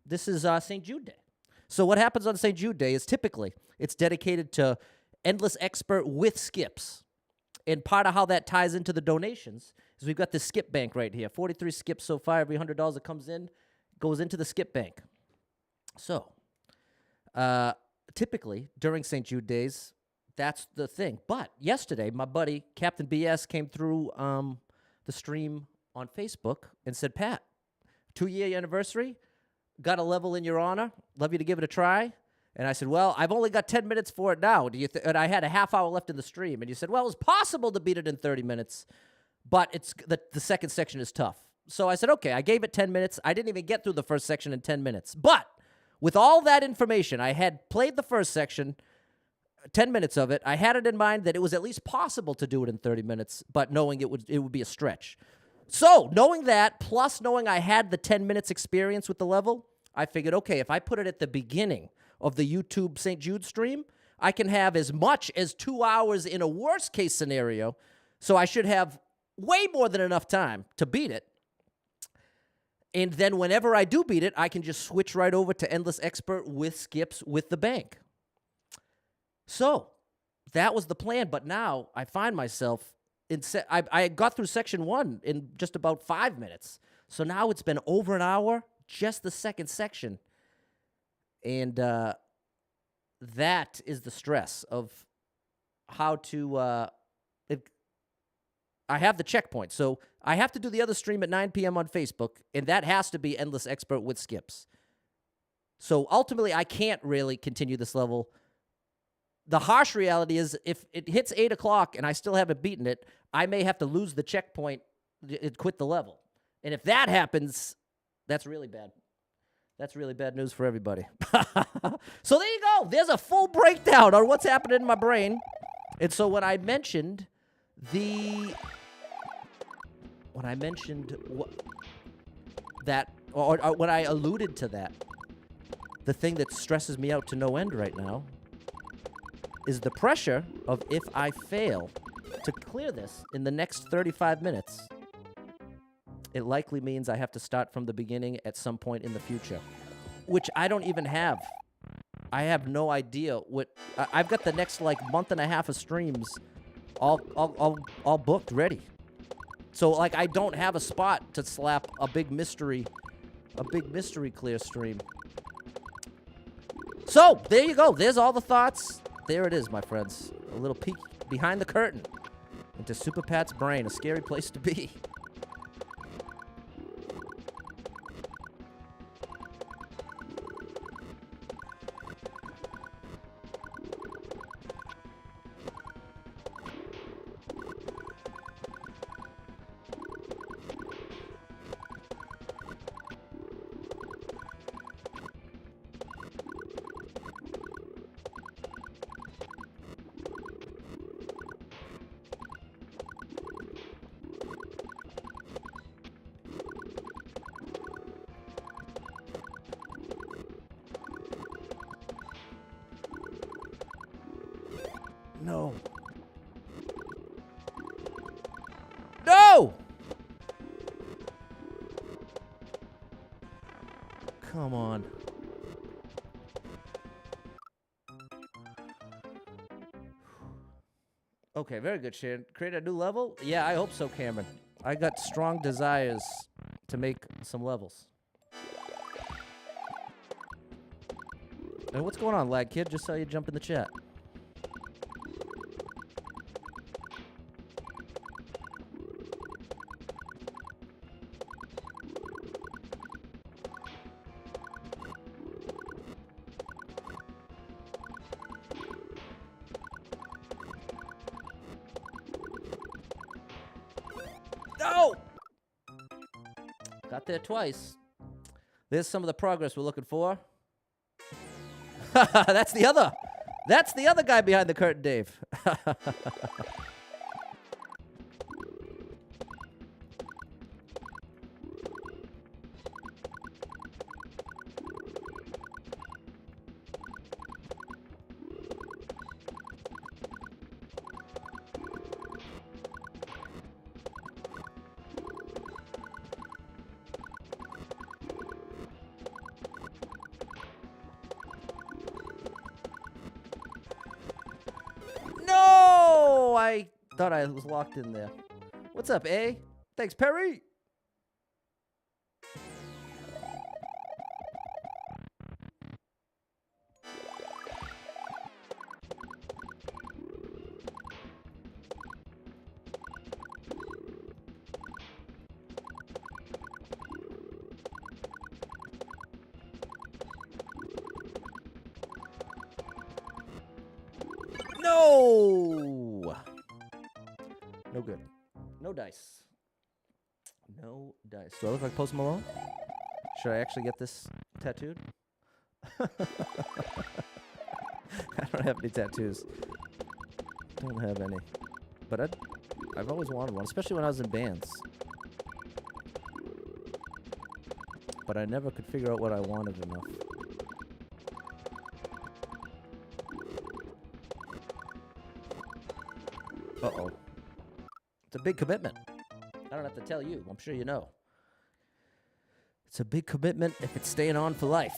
This is St. Jude Day. So what happens on St. Jude Day is typically it's dedicated to Endless Expert with skips. And part of how that ties into the donations is we've got the skip bank right here. 43 skips so far. Every $100 that comes in goes into the skip bank. So typically during St. Jude Days, that's the thing. But yesterday, my buddy Captain BS came through the stream on Facebook and said, Pat, 2-year anniversary, got a level in your honor. Love you to give it a try. And I said, well, I've only got 10 minutes for it now. And I had a half hour left in the stream. And you said, well, it's possible to beat it in 30 minutes, but it's the second section is tough. So I said, okay, I gave it 10 minutes. I didn't even get through the first section in 10 minutes. But with all that information, I had played the first section, 10 minutes of it. I had it in mind that it was at least possible to do it in 30 minutes, but knowing it would be a stretch. So knowing that, plus knowing I had the 10 minutes experience with the level, I figured, okay, if I put it at the beginning of the YouTube St. Jude stream, I can have as much as 2 hours in a worst-case scenario, so I should have way more than enough time to beat it. And then whenever I do beat it, I can just switch right over to Endless Expert with skips with the bank. So that was the plan, but now I find myself I got through section 1 in just about 5 minutes. So now it's been over an hour, just the second section. And that is the stress of how to I have the checkpoint. So I have to do the other stream at 9 p.m. on Facebook, and that has to be Endless Expert with skips. So ultimately, I can't really continue this level. The harsh reality is if it hits 8 o'clock and I still haven't beaten it, I may have to lose the checkpoint and quit the level. And if that happens, that's really bad. That's really bad news for everybody. So there you go. There's a full breakdown on what's happening in my brain. And so when I mentioned when I alluded to that, the thing that stresses me out to no end right now is the pressure of if I fail to clear this in the next 35 minutes, it likely means I have to start from the beginning at some point in the future, which I don't even have. I have no idea what I've got the next month and a half of streams all booked ready. So I don't have a spot to slap a big mystery clear stream. So there you go. There's all the thoughts. There it is, my friends. A little peek behind the curtain into Super Pat's brain. A scary place to be. No. No! Come on. Okay, very good, Sharon. Create a new level? Yeah, I hope so, Cameron. I got strong desires to make some levels. And what's going on, Lag Kid? Just saw you jump in the chat. No! Got there twice. There's some of the progress we're looking for. That's the other. That's the other guy behind the curtain, Dave. No! I thought I was locked in there. What's up, A? Thanks, Perry. No! No good. No dice. No dice. Do I look like Post Malone? Should I actually get this tattooed? I don't have any tattoos. Don't have any. But I've always wanted one, especially when I was in bands. But I never could figure out what I wanted enough. Uh-oh. It's a big commitment. I don't have to tell you. I'm sure you know. It's a big commitment if it's staying on for life.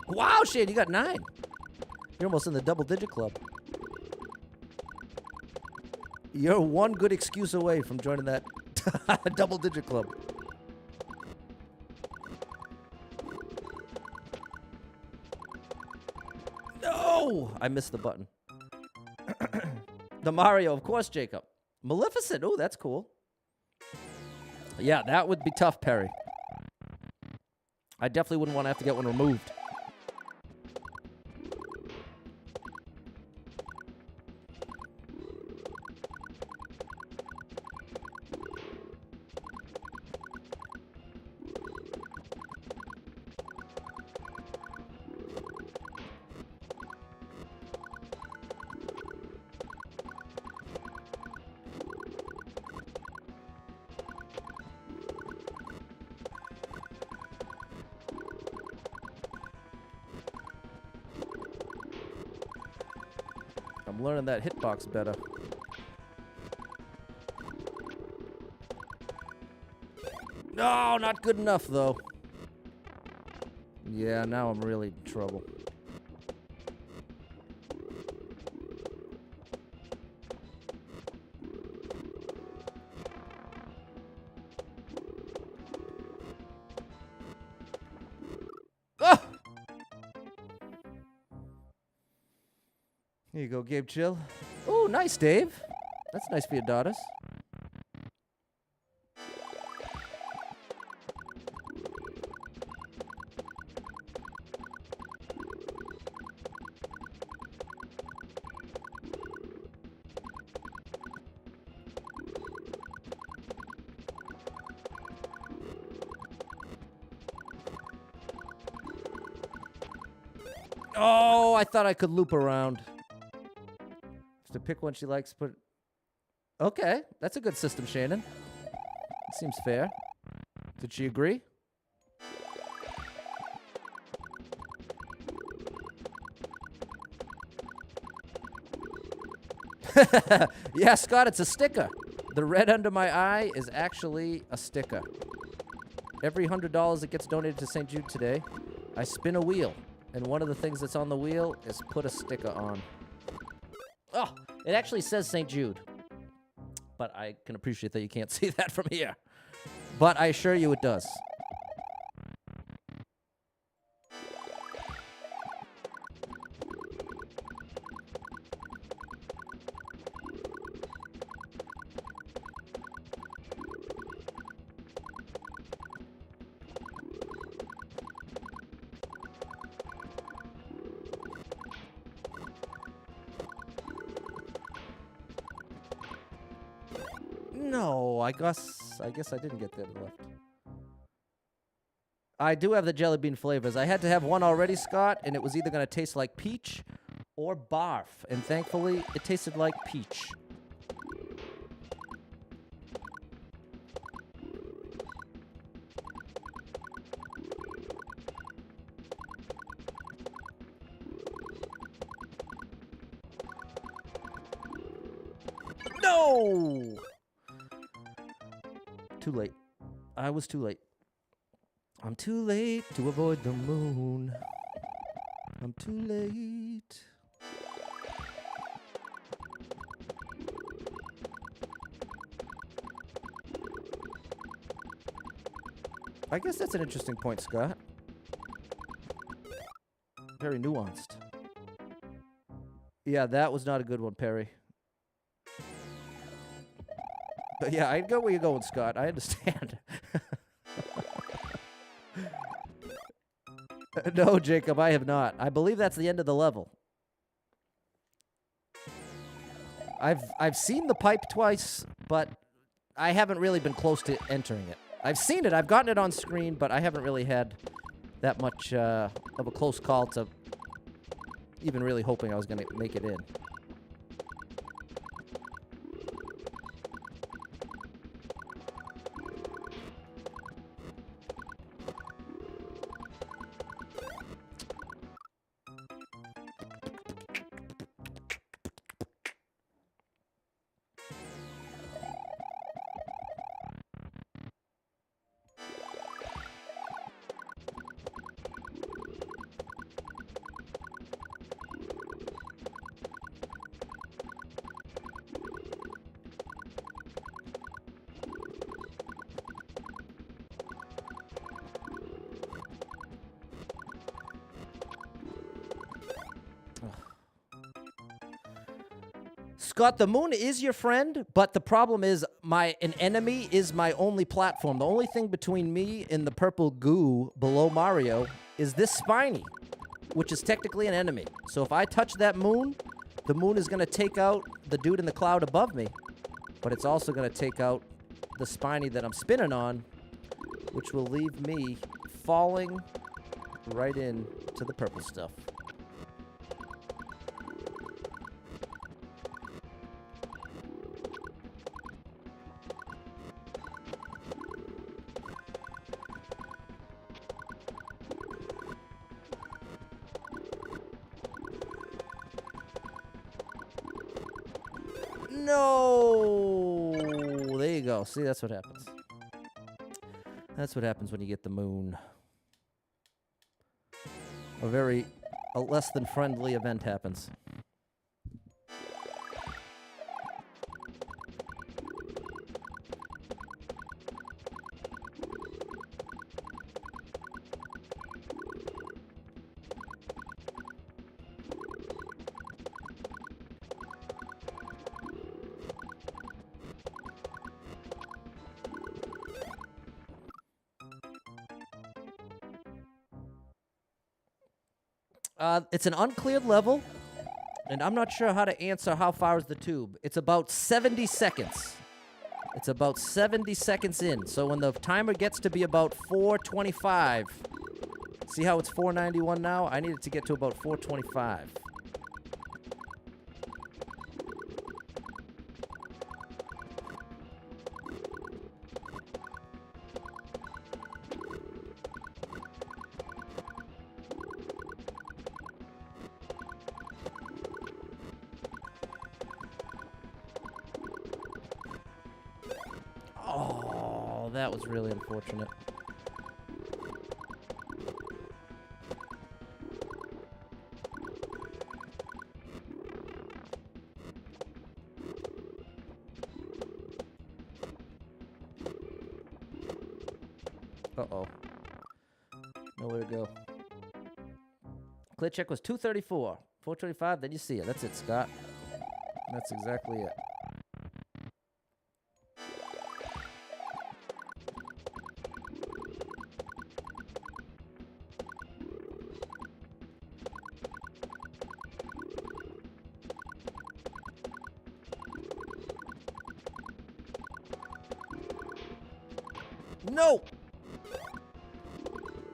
Wow, Shane, you got 9. You're almost in the double-digit club. You're one good excuse away from joining that double-digit club. No! I missed the button. The Mario, of course, Jacob. Maleficent. Oh, that's cool. Yeah, that would be tough, Perry. I definitely wouldn't want to have to get one removed. I'm learning that hitbox better. No, not good enough, though. Yeah, now I'm really in trouble. Ah! Here you go, Gabe Chill. Oh, nice, Dave. That's nice for your daughters. Oh, I thought I could loop around. To pick one she likes, but okay, that's a good system, Shannon. It seems fair. Did she agree? Yeah, Scott, it's a sticker. The red under my eye is actually a sticker. Every $100 that gets donated to St. Jude today, I spin a wheel. And one of the things that's on the wheel is put a sticker on. Oh, it actually says St. Jude. But I can appreciate that you can't see that from here. But I assure you it does. No, I guess I didn't get that left. I do have the jelly bean flavors. I had to have one already, Scott, and it was either going to taste like peach or barf. And thankfully, it tasted like peach. No! Too late. I was too late. I'm too late to avoid the moon. I'm too late. I guess that's an interesting point, Scott. Very nuanced. Yeah, that was not a good one, Perry. But yeah, I'd go where you're going, Scott. I understand. No, Jacob, I have not. I believe that's the end of the level. I've seen the pipe twice, but I haven't really been close to entering it. I've seen it. I've gotten it on screen, but I haven't really had that much of a close call to even really hoping I was going to make it in. Scott, the moon is your friend, but the problem is an enemy is my only platform. The only thing between me and the purple goo below Mario is this Spiny, which is technically an enemy. So if I touch that moon, the moon is going to take out the dude in the cloud above me, but it's also going to take out the Spiny that I'm spinning on, which will leave me falling right in to the purple stuff. No! There you go. See, that's what happens. That's what happens when you get the moon. A less than friendly event happens. It's an uncleared level, and I'm not sure how to answer how far is the tube. It's about 70 seconds. It's about 70 seconds in. So when the timer gets to be about 4:25, see how it's 4:91 now? I need it to get to about 4:25. Oh, that was really unfortunate. Uh-oh. Nowhere to go. Clear check was 234. 425, then you see it. That's it, Scott. That's exactly it. No!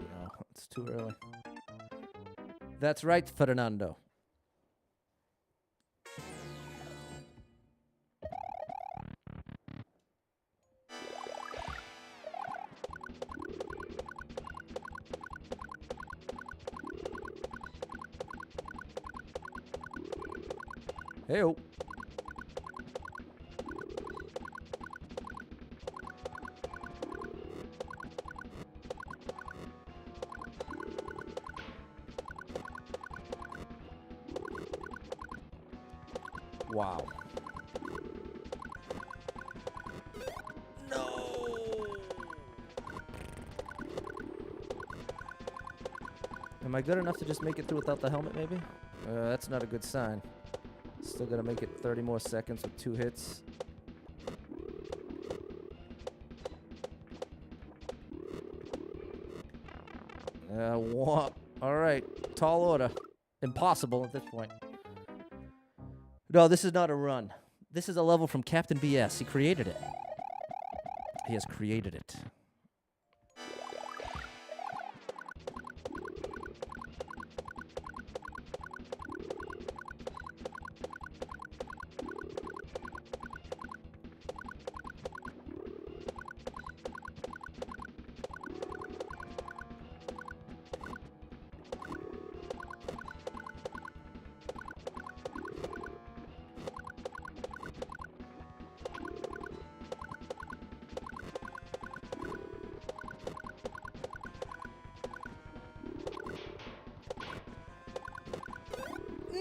No, it's too early. That's right, Fernando. Hey-o. Wow. No. Am I good enough to just make it through without the helmet, maybe? That's not a good sign. Still gotta make it 30 more seconds with 2 hits. All right. Tall order. Impossible at this point. No, this is not a run. This is a level from Captain BS. He created it. He has created it.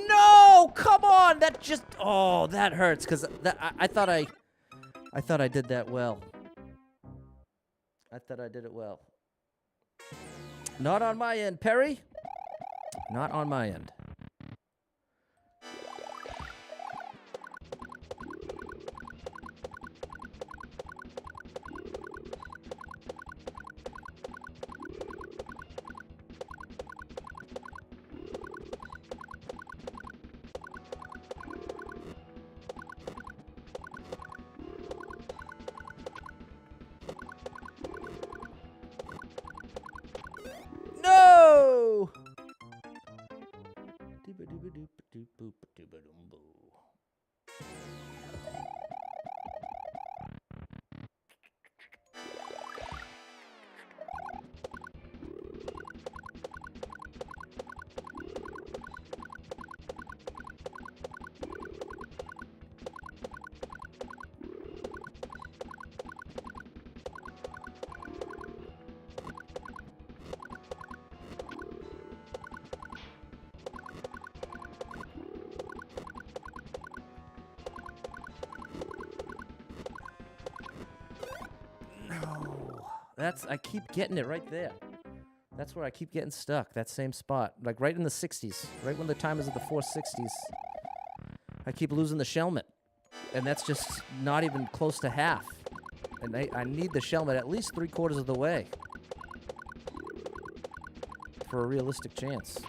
No, come on! That just that hurts because I thought I did that well. I thought I did it well. Not on my end, Perry. Not on my end. No! I keep getting it right there. That's where I keep getting stuck, that same spot. Like right in the 60s. Right when the time is at the 460s. I keep losing the shelmet. And that's just not even close to half. And I need the shelmet at least 3/4 of the way. For a realistic chance.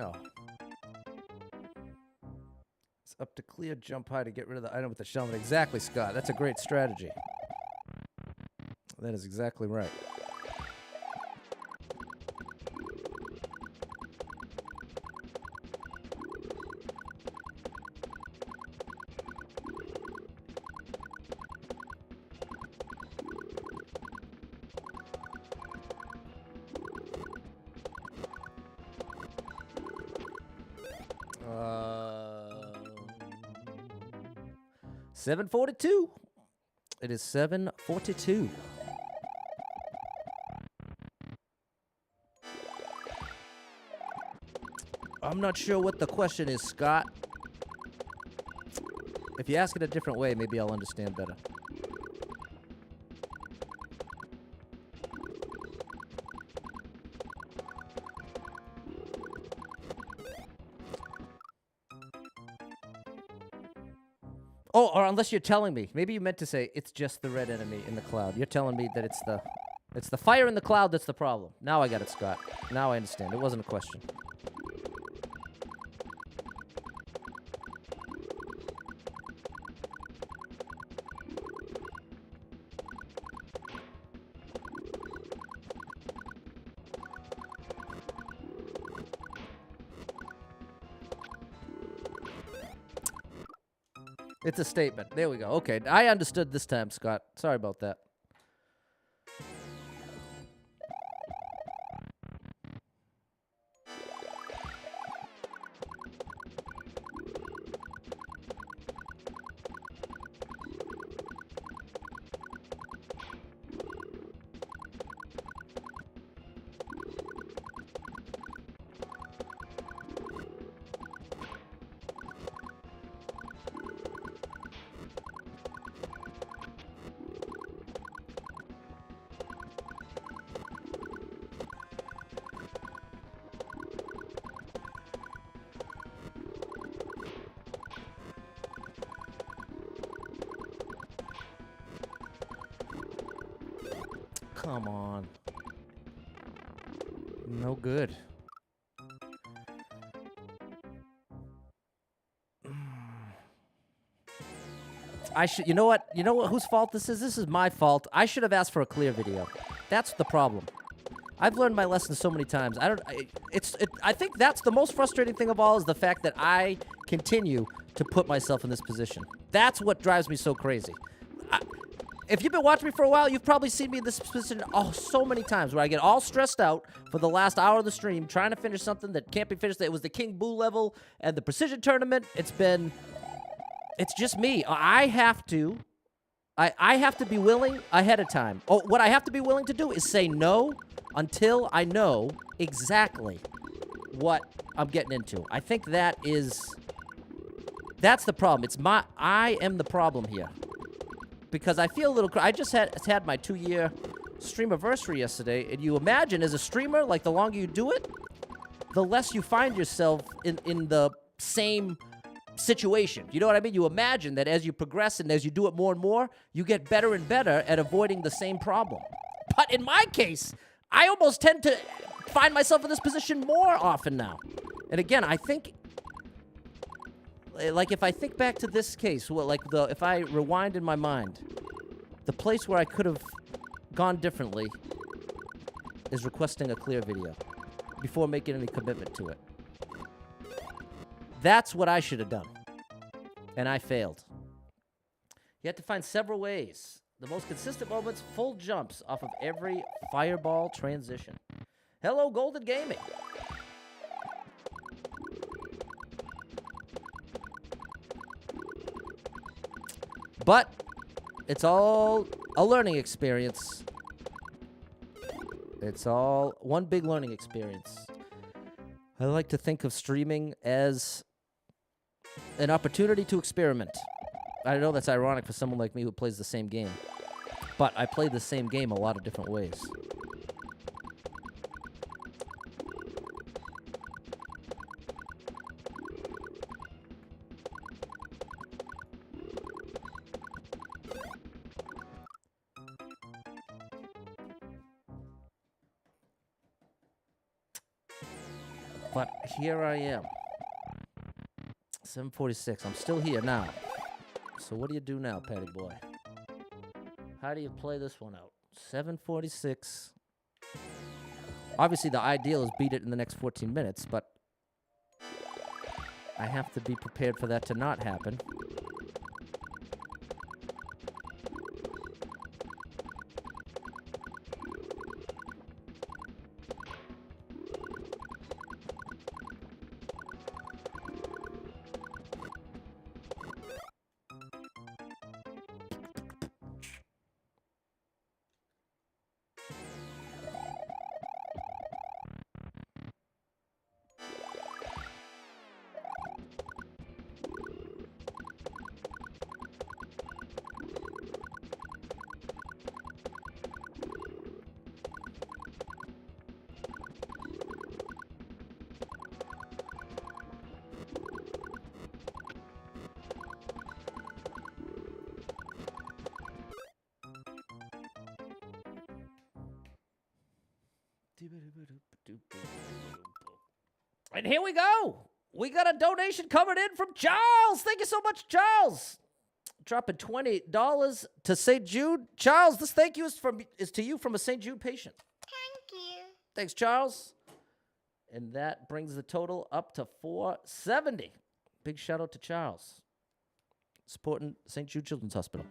Oh. It's up to clear jump high to get rid of the item with the shelmet. Exactly, Scott. That's a great strategy. That is exactly right. 7:42. It is 7:42. I'm not sure what the question is, Scott. If you ask it a different way, maybe I'll understand better. Oh, or unless you're telling me. Maybe you meant to say it's just the red enemy in the cloud. You're telling me that it's the fire in the cloud that's the problem. Now I got it, Scott. Now I understand. It wasn't a question. It's a statement. There we go. Okay, I understood this time, Scott. Sorry about that. Come on. No good. I should, you know what? You know what? Whose fault this is? This is my fault. I should have asked for a clear video. That's the problem. I've learned my lesson so many times. I think that's the most frustrating thing of all is the fact that I continue to put myself in this position. That's what drives me so crazy. If you've been watching me for a while, you've probably seen me in this position so many times where I get all stressed out for the last hour of the stream trying to finish something that can't be finished. It was the King Boo level and the Precision Tournament. It's just me. I have to be willing ahead of time. Oh, what I have to be willing to do is say no until I know exactly what I'm getting into. I think that's the problem. I am the problem here. Because I feel a little... I just had my 2-year streamiversary yesterday, and you imagine as a streamer, like the longer you do it, the less you find yourself in the same situation. You know what I mean? You imagine that as you progress and as you do it more and more, you get better and better at avoiding the same problem. But in my case, I almost tend to find myself in this position more often now. And again, I think... Like, if I think back to this case, well, like, if I rewind in my mind, the place where I could have gone differently is requesting a clear video before making any commitment to it. That's what I should have done. And I failed. You have to find several ways. The most consistent moments, full jumps off of every fireball transition. Hello, Golden Gaming. But it's all a learning experience. It's all one big learning experience. I like to think of streaming as an opportunity to experiment. I know that's ironic for someone like me who plays the same game. But I play the same game a lot of different ways. But here I am. 7:46. I'm still here now. So what do you do now, Patty boy? How do you play this one out? 7:46. Obviously, the ideal is beat it in the next 14 minutes, but I have to be prepared for that to not happen. And here we go. We got a donation coming in from Charles. Thank you so much, Charles. Dropping $20 to St. Jude. Charles, this thank you is to you from a St. Jude patient. Thank you. Thanks, Charles. And that brings the total up to $470. Big shout out to Charles. Supporting St. Jude Children's Hospital.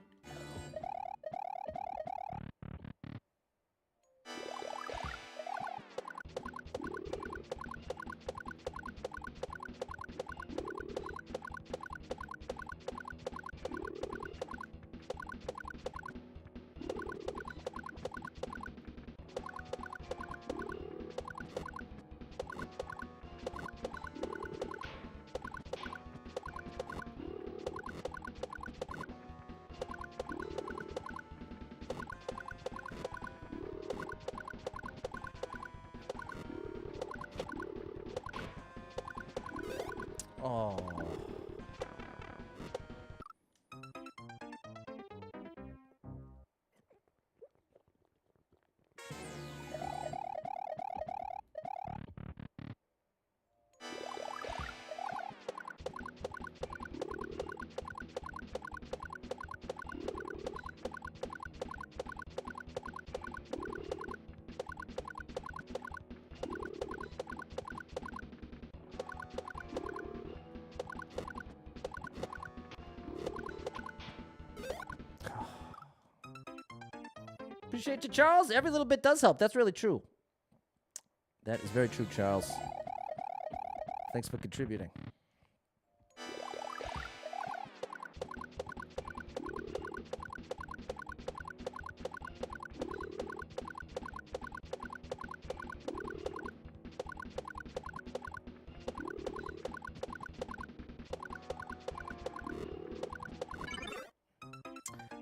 Oh. Appreciate you, Charles. Every little bit does help. That's really true. That is very true, Charles. Thanks for contributing.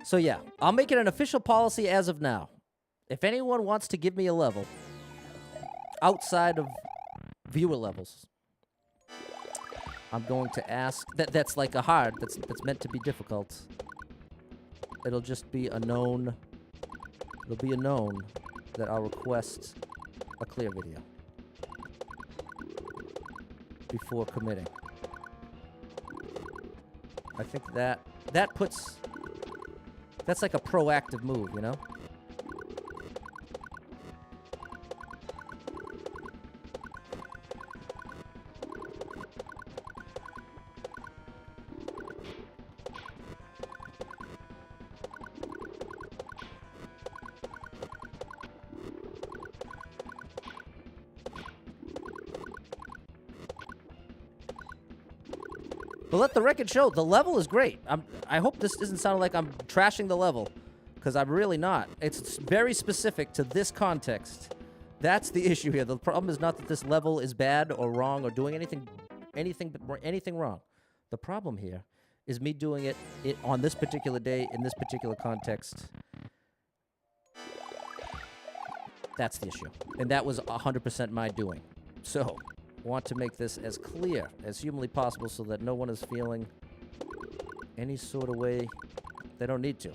So yeah, I'll make it an official policy as of now. If anyone wants to give me a level outside of viewer levels, I'm going to ask that's like a hard, that's meant to be difficult. It'll just be a known. It'll be a known that I'll request a clear video before committing. I think that puts. That's like a proactive move, you know? But let the record show, the level is great. I hope this doesn't sound like I'm trashing the level, because I'm really not. It's very specific to this context. That's the issue here. The problem is not that this level is bad or wrong or doing anything wrong. The problem here is me doing it on this particular day in this particular context. That's the issue. And that was 100% my doing. So, want to make this as clear as humanly possible so that no one is feeling any sort of way they don't need to.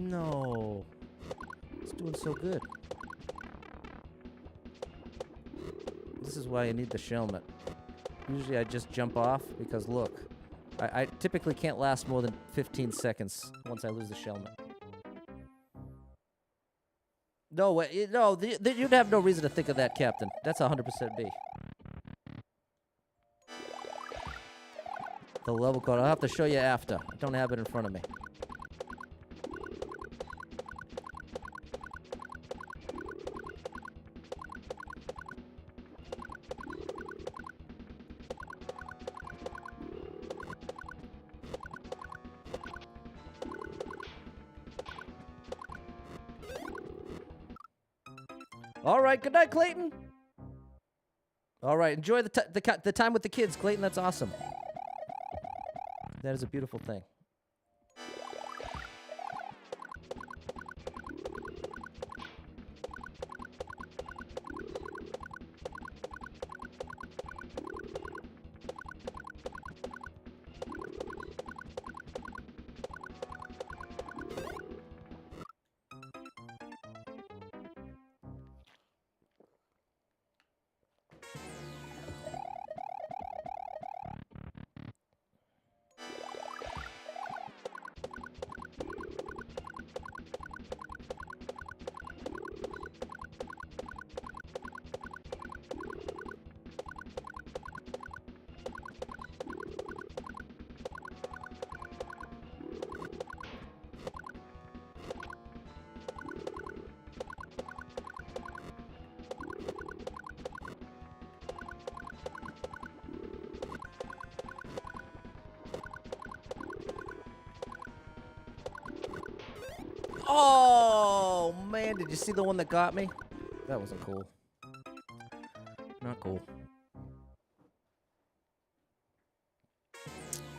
No. It's doing so good. This is why you need the shelmet. Usually I just jump off because look, I typically can't last more than 15 seconds once I lose the shelmet. No way. No, you'd have no reason to think of that, Captain. That's 100% me. The level code. I'll have to show you after. I don't have it in front of me. All right. Good night, Clayton. All right. Enjoy the time with the kids, Clayton. That's awesome. That is a beautiful thing. Oh, man. Did you see the one that got me? That wasn't cool. Not cool.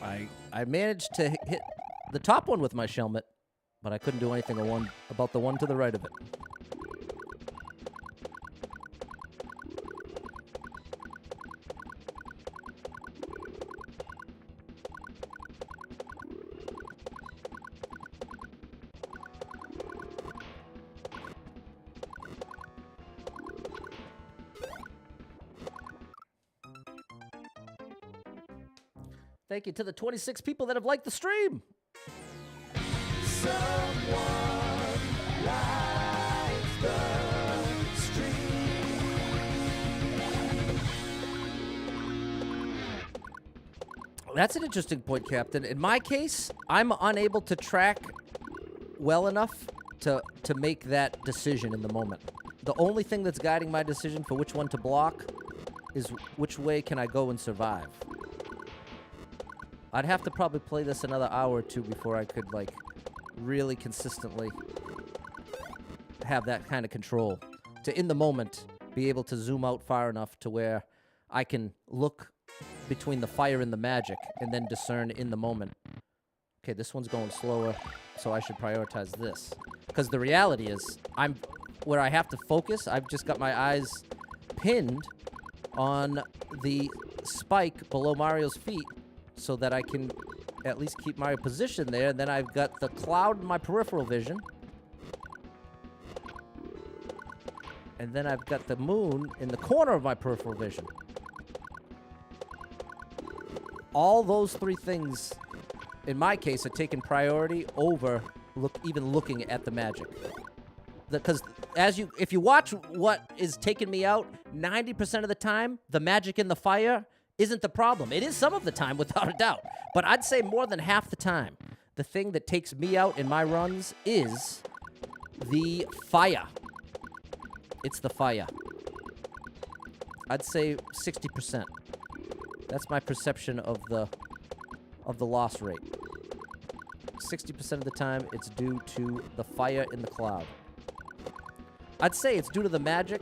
I managed to hit the top one with my shelmet, but I couldn't do anything about the one to the right of it. Thank you to the 26 people that have liked the stream. Someone likes the stream. That's an interesting point, Captain. In my case, I'm unable to track well enough to make that decision in the moment. The only thing that's guiding my decision for which one to block is which way can I go and survive. I'd have to probably play this another hour or two before I could, like, really consistently have that kind of control. To, in the moment, be able to zoom out far enough to where I can look between the fire and the magic and then discern in the moment. Okay, this one's going slower, so I should prioritize this. Because the reality is, where I have to focus, I've just got my eyes pinned on the spike below Mario's feet, so that I can at least keep my position there. And then I've got the cloud in my peripheral vision. And then I've got the moon in the corner of my peripheral vision. All those three things, in my case, are taking priority over even looking at the magic. Because if you watch what is taking me out, 90% of the time, the magic in the fire isn't the problem. It is some of the time, without a doubt. But I'd say more than half the time, the thing that takes me out in my runs is the fire. It's the fire. I'd say 60%. That's my perception of the loss rate. 60% of the time, it's due to the fire in the cloud. I'd say it's due to the magic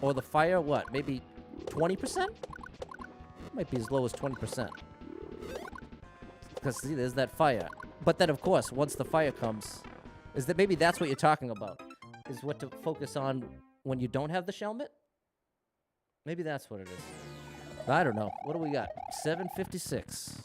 or the fire, what, maybe 20%? Might be as low as 20%. Because, see, there's that fire. But then, of course, once the fire comes, maybe that's what you're talking about, is what to focus on when you don't have the shelmet? Maybe that's what it is. I don't know. What do we got? 756.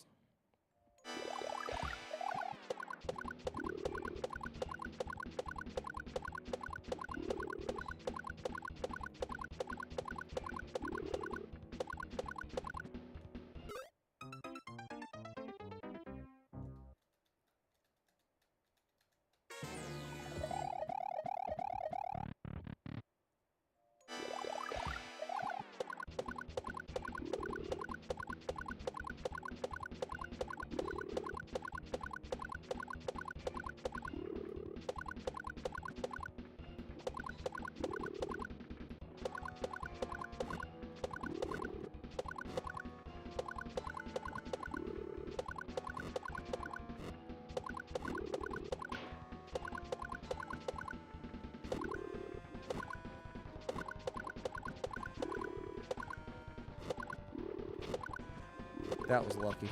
That was lucky.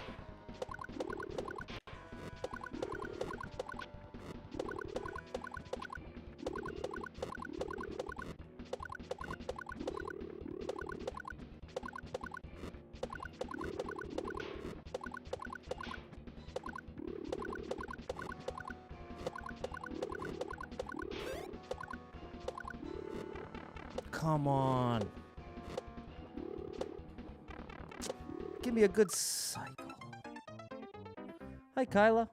Come on. Give me a good cycle. Hi, Kyla.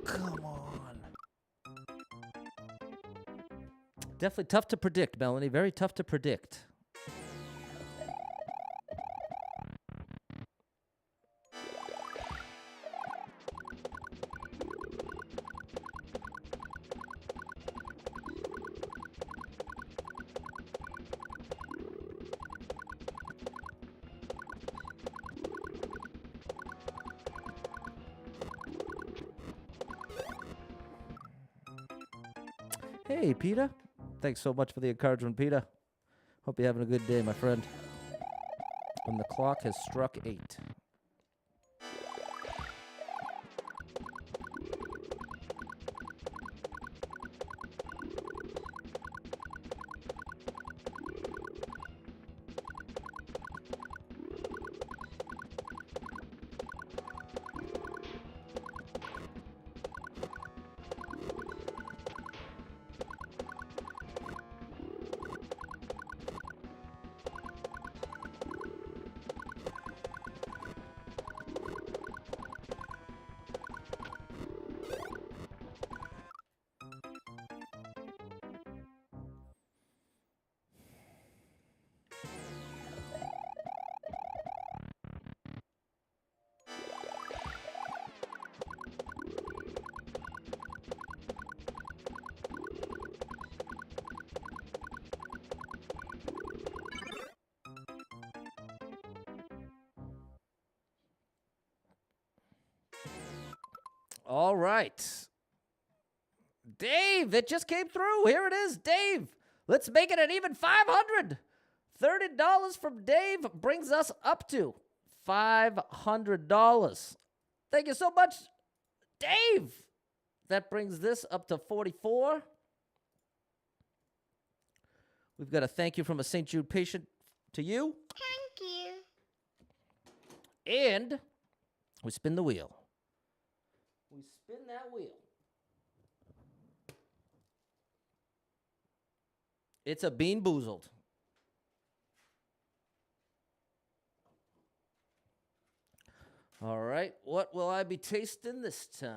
Come on. Definitely tough to predict, Melanie. Very tough to predict. Hey, Peter. Thanks so much for the encouragement, Peter. Hope you're having a good day, my friend. And the clock has struck 8. All right. Dave, it just came through. Here it is, Dave. Let's make it an even 500. $30 from Dave brings us up to $500. Thank you so much, Dave. That brings this up to 44. We've got a thank you from a St. Jude patient to you. Thank you. And we spin the wheel. We spin that wheel. It's a Bean Boozled. All right, what will I be tasting this time?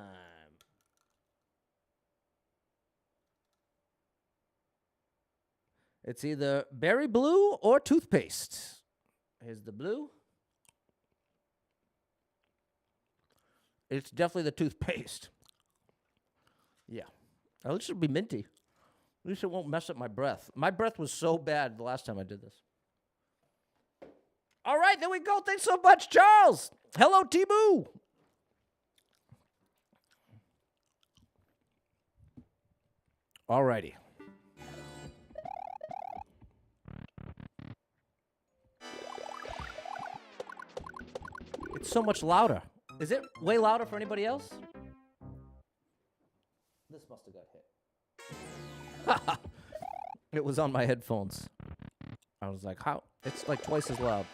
It's either berry blue or toothpaste. Here's the blue. It's definitely the toothpaste. Yeah. At least it'll be minty. At least it won't mess up my breath. My breath was so bad the last time I did this. All right, there we go. Thanks so much, Charles. Hello, Timu. All righty. so much louder. Is it way louder for anybody else? This must have got hit. It was on my headphones. I was like, how? It's like twice as loud.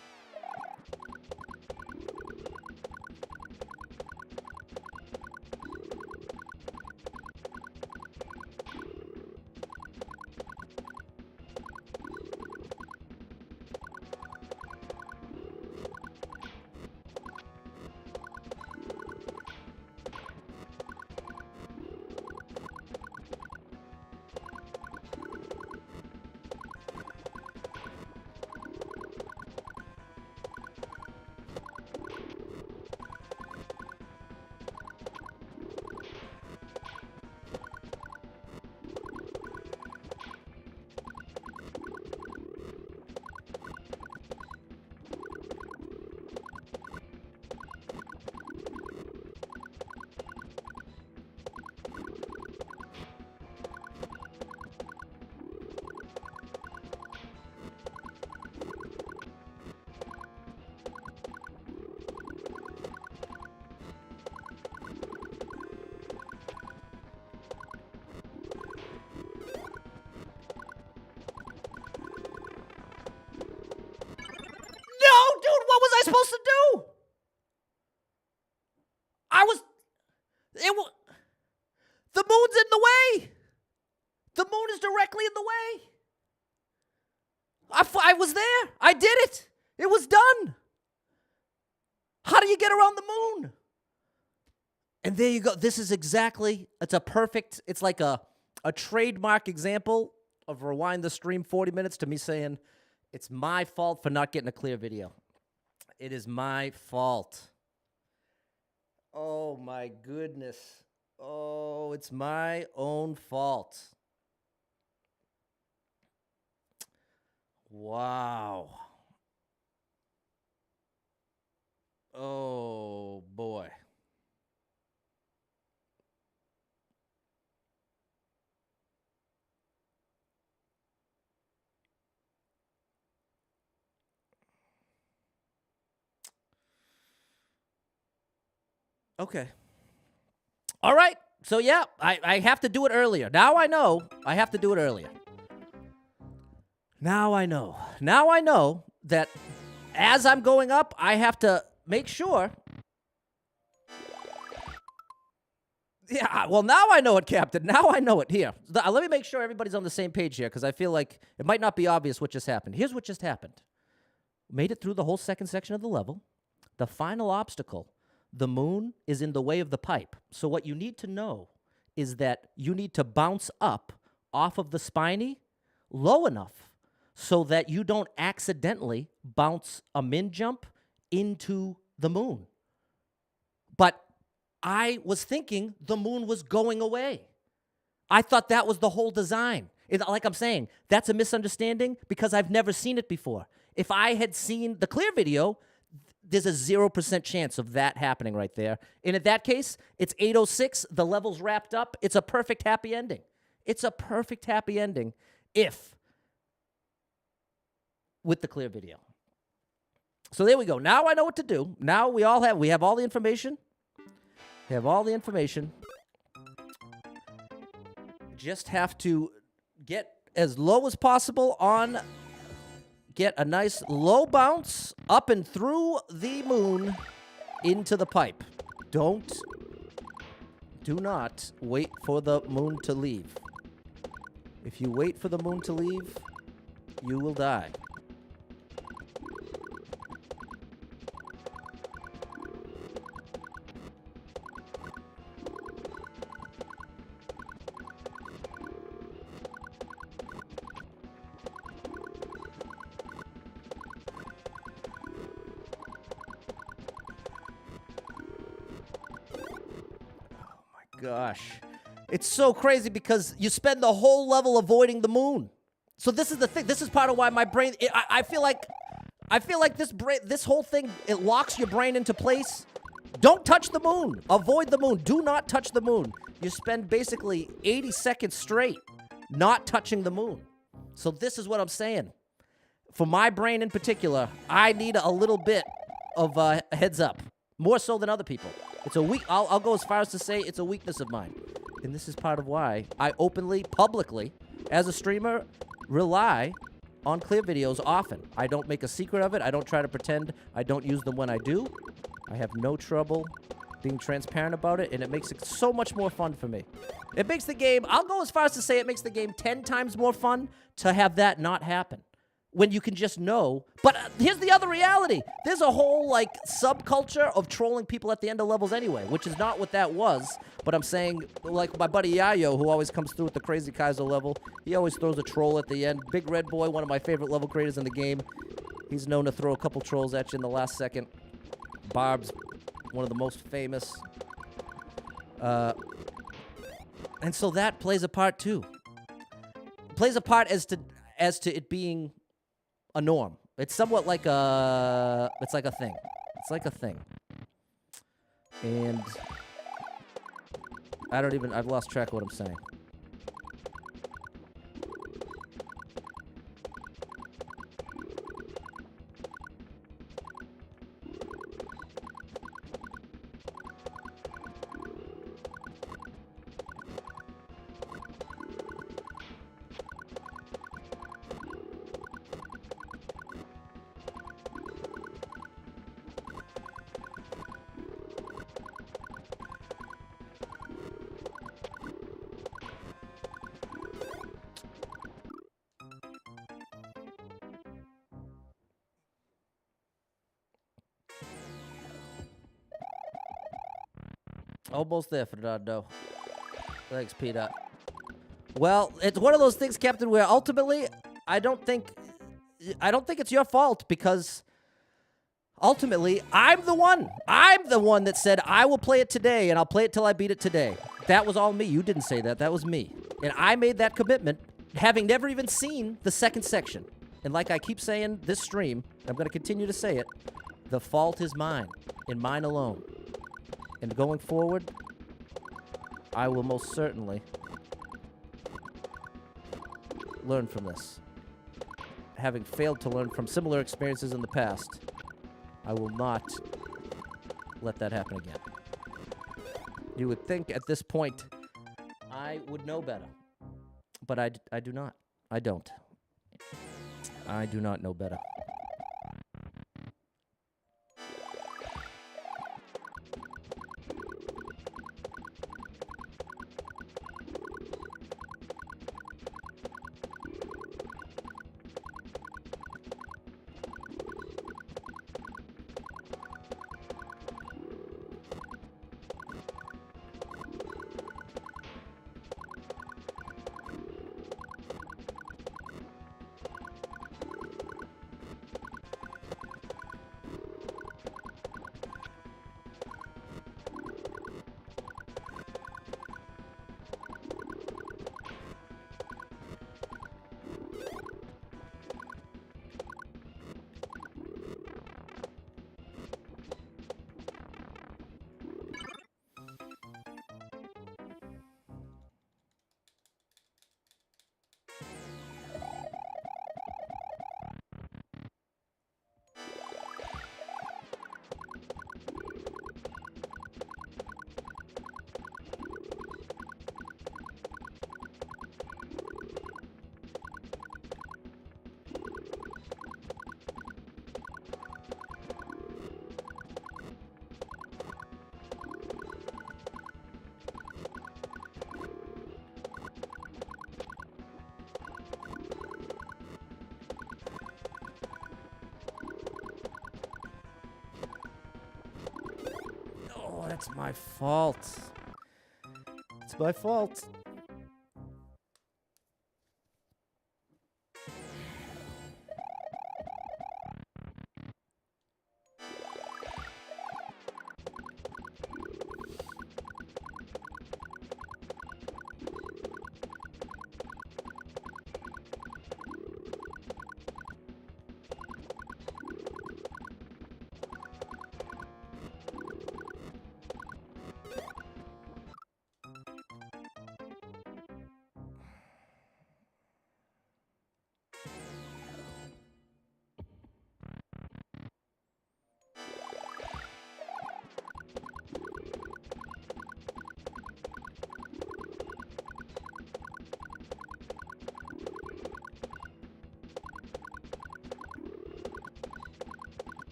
What was I supposed to do? The moon's in the way. The moon is directly in the way. I was there. I did it. It was done. How do you get around the moon? And there you go. This is it's like a trademark example of Rewind the Stream 40 minutes to me saying, it's my fault for not getting a clear video. It is my fault. Oh, my goodness. Oh, it's my own fault. Wow. Oh, boy. Okay. All right. So, yeah, I have to do it earlier. Now I know I have to do it earlier. Now I know. Now I know that as I'm going up, I have to make sure. Yeah, well, now I know it, Captain. Now I know it. Here, let me make sure everybody's on the same page here, because I feel like it might not be obvious what just happened. Here's what just happened. Made it through the whole second section of the level. The final obstacle. The moon is in the way of the pipe. So what you need to know is that you need to bounce up off of the spiny low enough so that you don't accidentally bounce a min jump into the moon. But I was thinking the moon was going away. I thought that was the whole design. Like I'm saying, that's a misunderstanding because I've never seen it before. If I had seen the clear video, there's a 0% chance of that happening right there. And in that case, it's 8:06. The level's wrapped up. It's a perfect happy ending. It's a perfect happy ending if with the clear video. So there we go. Now I know what to do. Now we have all the information. We have all the information. Just have to get as low as possible on. Get a nice low bounce up and through the moon into the pipe. Do not wait for the moon to leave. If you wait for the moon to leave, you will die. Gosh, it's so crazy because you spend the whole level avoiding the moon. So this is the thing. This is part of why my brain. I feel like this whole thing, it locks your brain into place. Don't touch the moon. Avoid the moon. Do not touch the moon. You spend basically 80 seconds straight not touching the moon. So this is what I'm saying. For my brain in particular, I need a little bit of a heads up. more so than other people. It's a weak. I'll go as far as to say it's a weakness of mine, and this is part of why I openly, publicly, as a streamer, rely on clear videos often. I don't make a secret of it. I don't try to pretend I don't use them when I do. I have no trouble being transparent about it, and it makes it so much more fun for me. It makes the game, I'll go as far as to say it makes the game 10 times more fun to have that not happen. When you can just know. But here's the other reality. There's a whole, like, subculture of trolling people at the end of levels anyway, which is not what that was. But I'm saying, like my buddy Yayo, who always comes through with the Crazy Kaiser level, he always throws a troll at the end. Big Red Boy, one of my favorite level creators in the game. He's known to throw a couple trolls at you in the last second. Barb's one of the most famous. And so that plays a part, too. Plays a part as to it being a norm. It's somewhat like a thing. It's like a thing. And I've lost track of what I'm saying. Almost there, Fernando. Thanks, Peter. Well, it's one of those things, Captain, where ultimately I don't think it's your fault, because ultimately I'm the one that said I will play it today and I'll play it till I beat it today. That was all me. You didn't say that. That was me. And I made that commitment having never even seen the second section. And like I keep saying this stream, I'm going to continue to say it, the fault is mine and mine alone. And going forward, I will most certainly learn from this. Having failed to learn from similar experiences in the past, I will not let that happen again. You would think at this point I would know better, but I do not. I don't. I do not know better. That's my fault. It's my fault.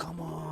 come on.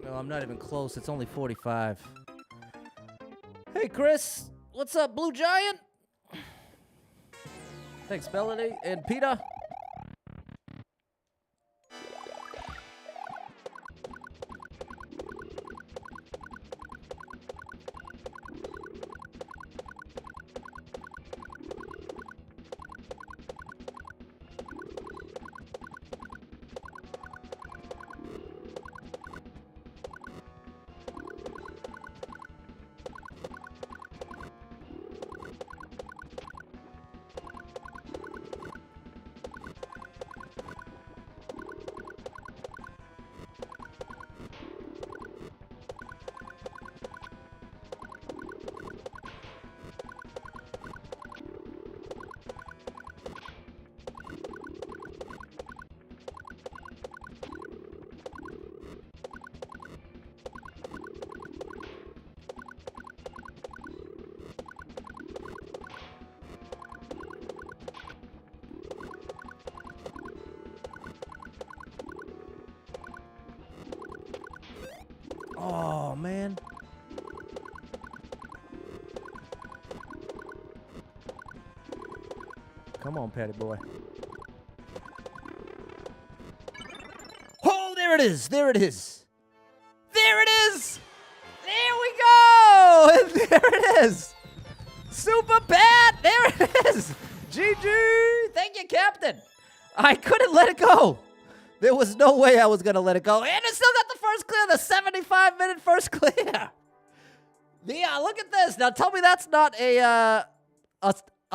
No, I'm not even close. It's only 45. Hey, Chris. What's up, Blue Giant? Thanks, Melody. And Peter. Oh, man. Come on, Patty boy. Oh, there it is. There it is. There it is. There we go. And there it is. Super Pat. There it is. GG. Thank you, Captain. I couldn't let it go. There was no way I was going to let it go. And it still got the first clear, the 75-minute first clear. Yeah, look at this. Now tell me that's not a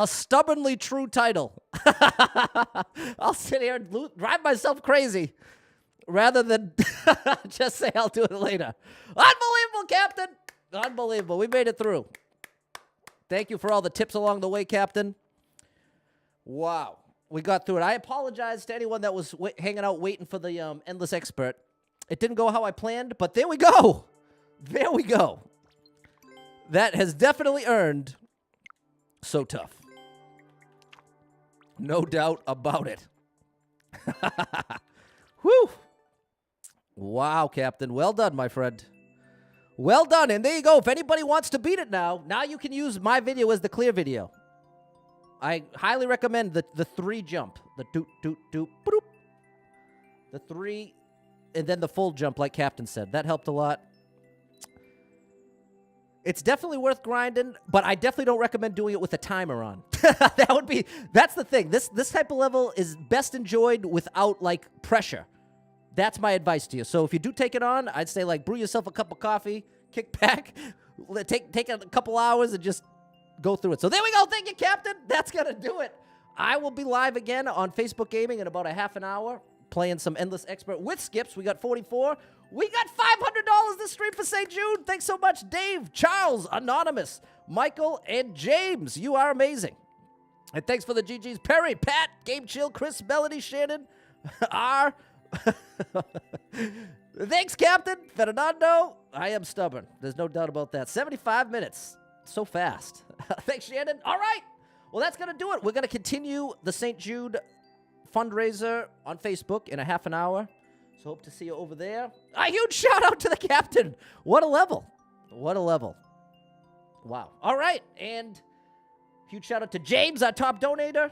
stubbornly true title. I'll sit here and drive myself crazy rather than just say I'll do it later. Unbelievable, Captain. Unbelievable. We made it through. Thank you for all the tips along the way, Captain. Wow. We got through it. I apologize to anyone that was hanging out waiting for the Endless Expert. It didn't go how I planned, but there we go. There we go. That has definitely earned So Tough. No doubt about it. Whew. Wow, Captain. Well done, my friend. Well done. And there you go. If anybody wants to beat it now you can use my video as the clear video. I highly recommend the 3 jump. The doot, doot, doot, boop. The 3, and then the full jump, like Captain said. That helped a lot. It's definitely worth grinding, but I definitely don't recommend doing it with a timer on. That's the thing. This type of level is best enjoyed without, like, pressure. That's my advice to you. So if you do take it on, I'd say, like, brew yourself a cup of coffee, kick back, take a couple hours, and just go through it. So there we go. Thank you, Captain. That's going to do it. I will be live again on Facebook Gaming in about a half an hour, playing some Endless Expert with skips. We got 44. We got $500 this stream for St. Jude. Thanks so much, Dave, Charles, Anonymous, Michael, and James. You are amazing. And thanks for the GGs. Perry, Pat, Game Chill, Chris, Melody, Shannon, R. Thanks, Captain. Fernando. I am stubborn. There's no doubt about that. 75 minutes. So fast. Thanks, Shannon. All right. Well, that's going to do it. We're going to continue the St. Jude fundraiser on Facebook in a half an hour. So hope to see you over there. A huge shout out to the Captain. What a level. What a level. Wow. All right. And huge shout out to James, our top donator.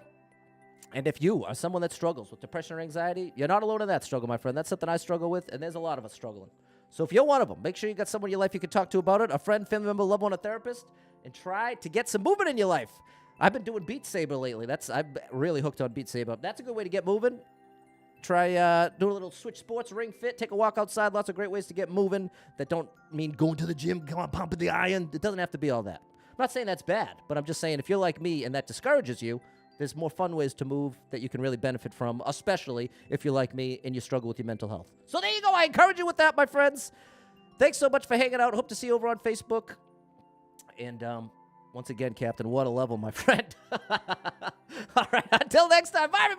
And if you are someone that struggles with depression or anxiety, you're not alone in that struggle, my friend. That's something I struggle with, and there's a lot of us struggling. So if you're one of them, make sure you got someone in your life you can talk to about it, a friend, family member, loved one, a therapist, and try to get some movement in your life. I've been doing Beat Saber lately. I'm really hooked on Beat Saber. That's a good way to get moving. Try do a little Switch Sports, Ring Fit, take a walk outside. Lots of great ways to get moving that don't mean going to the gym, come on, pumping the iron. It doesn't have to be all that. I'm not saying that's bad, but I'm just saying if you're like me and that discourages you, there's more fun ways to move that you can really benefit from, especially if you're like me and you struggle with your mental health. So there you go. I encourage you with that, my friends. Thanks so much for hanging out. Hope to see you over on Facebook. And once again, Captain, what a level, my friend. All right. Until next time. Bye, everybody.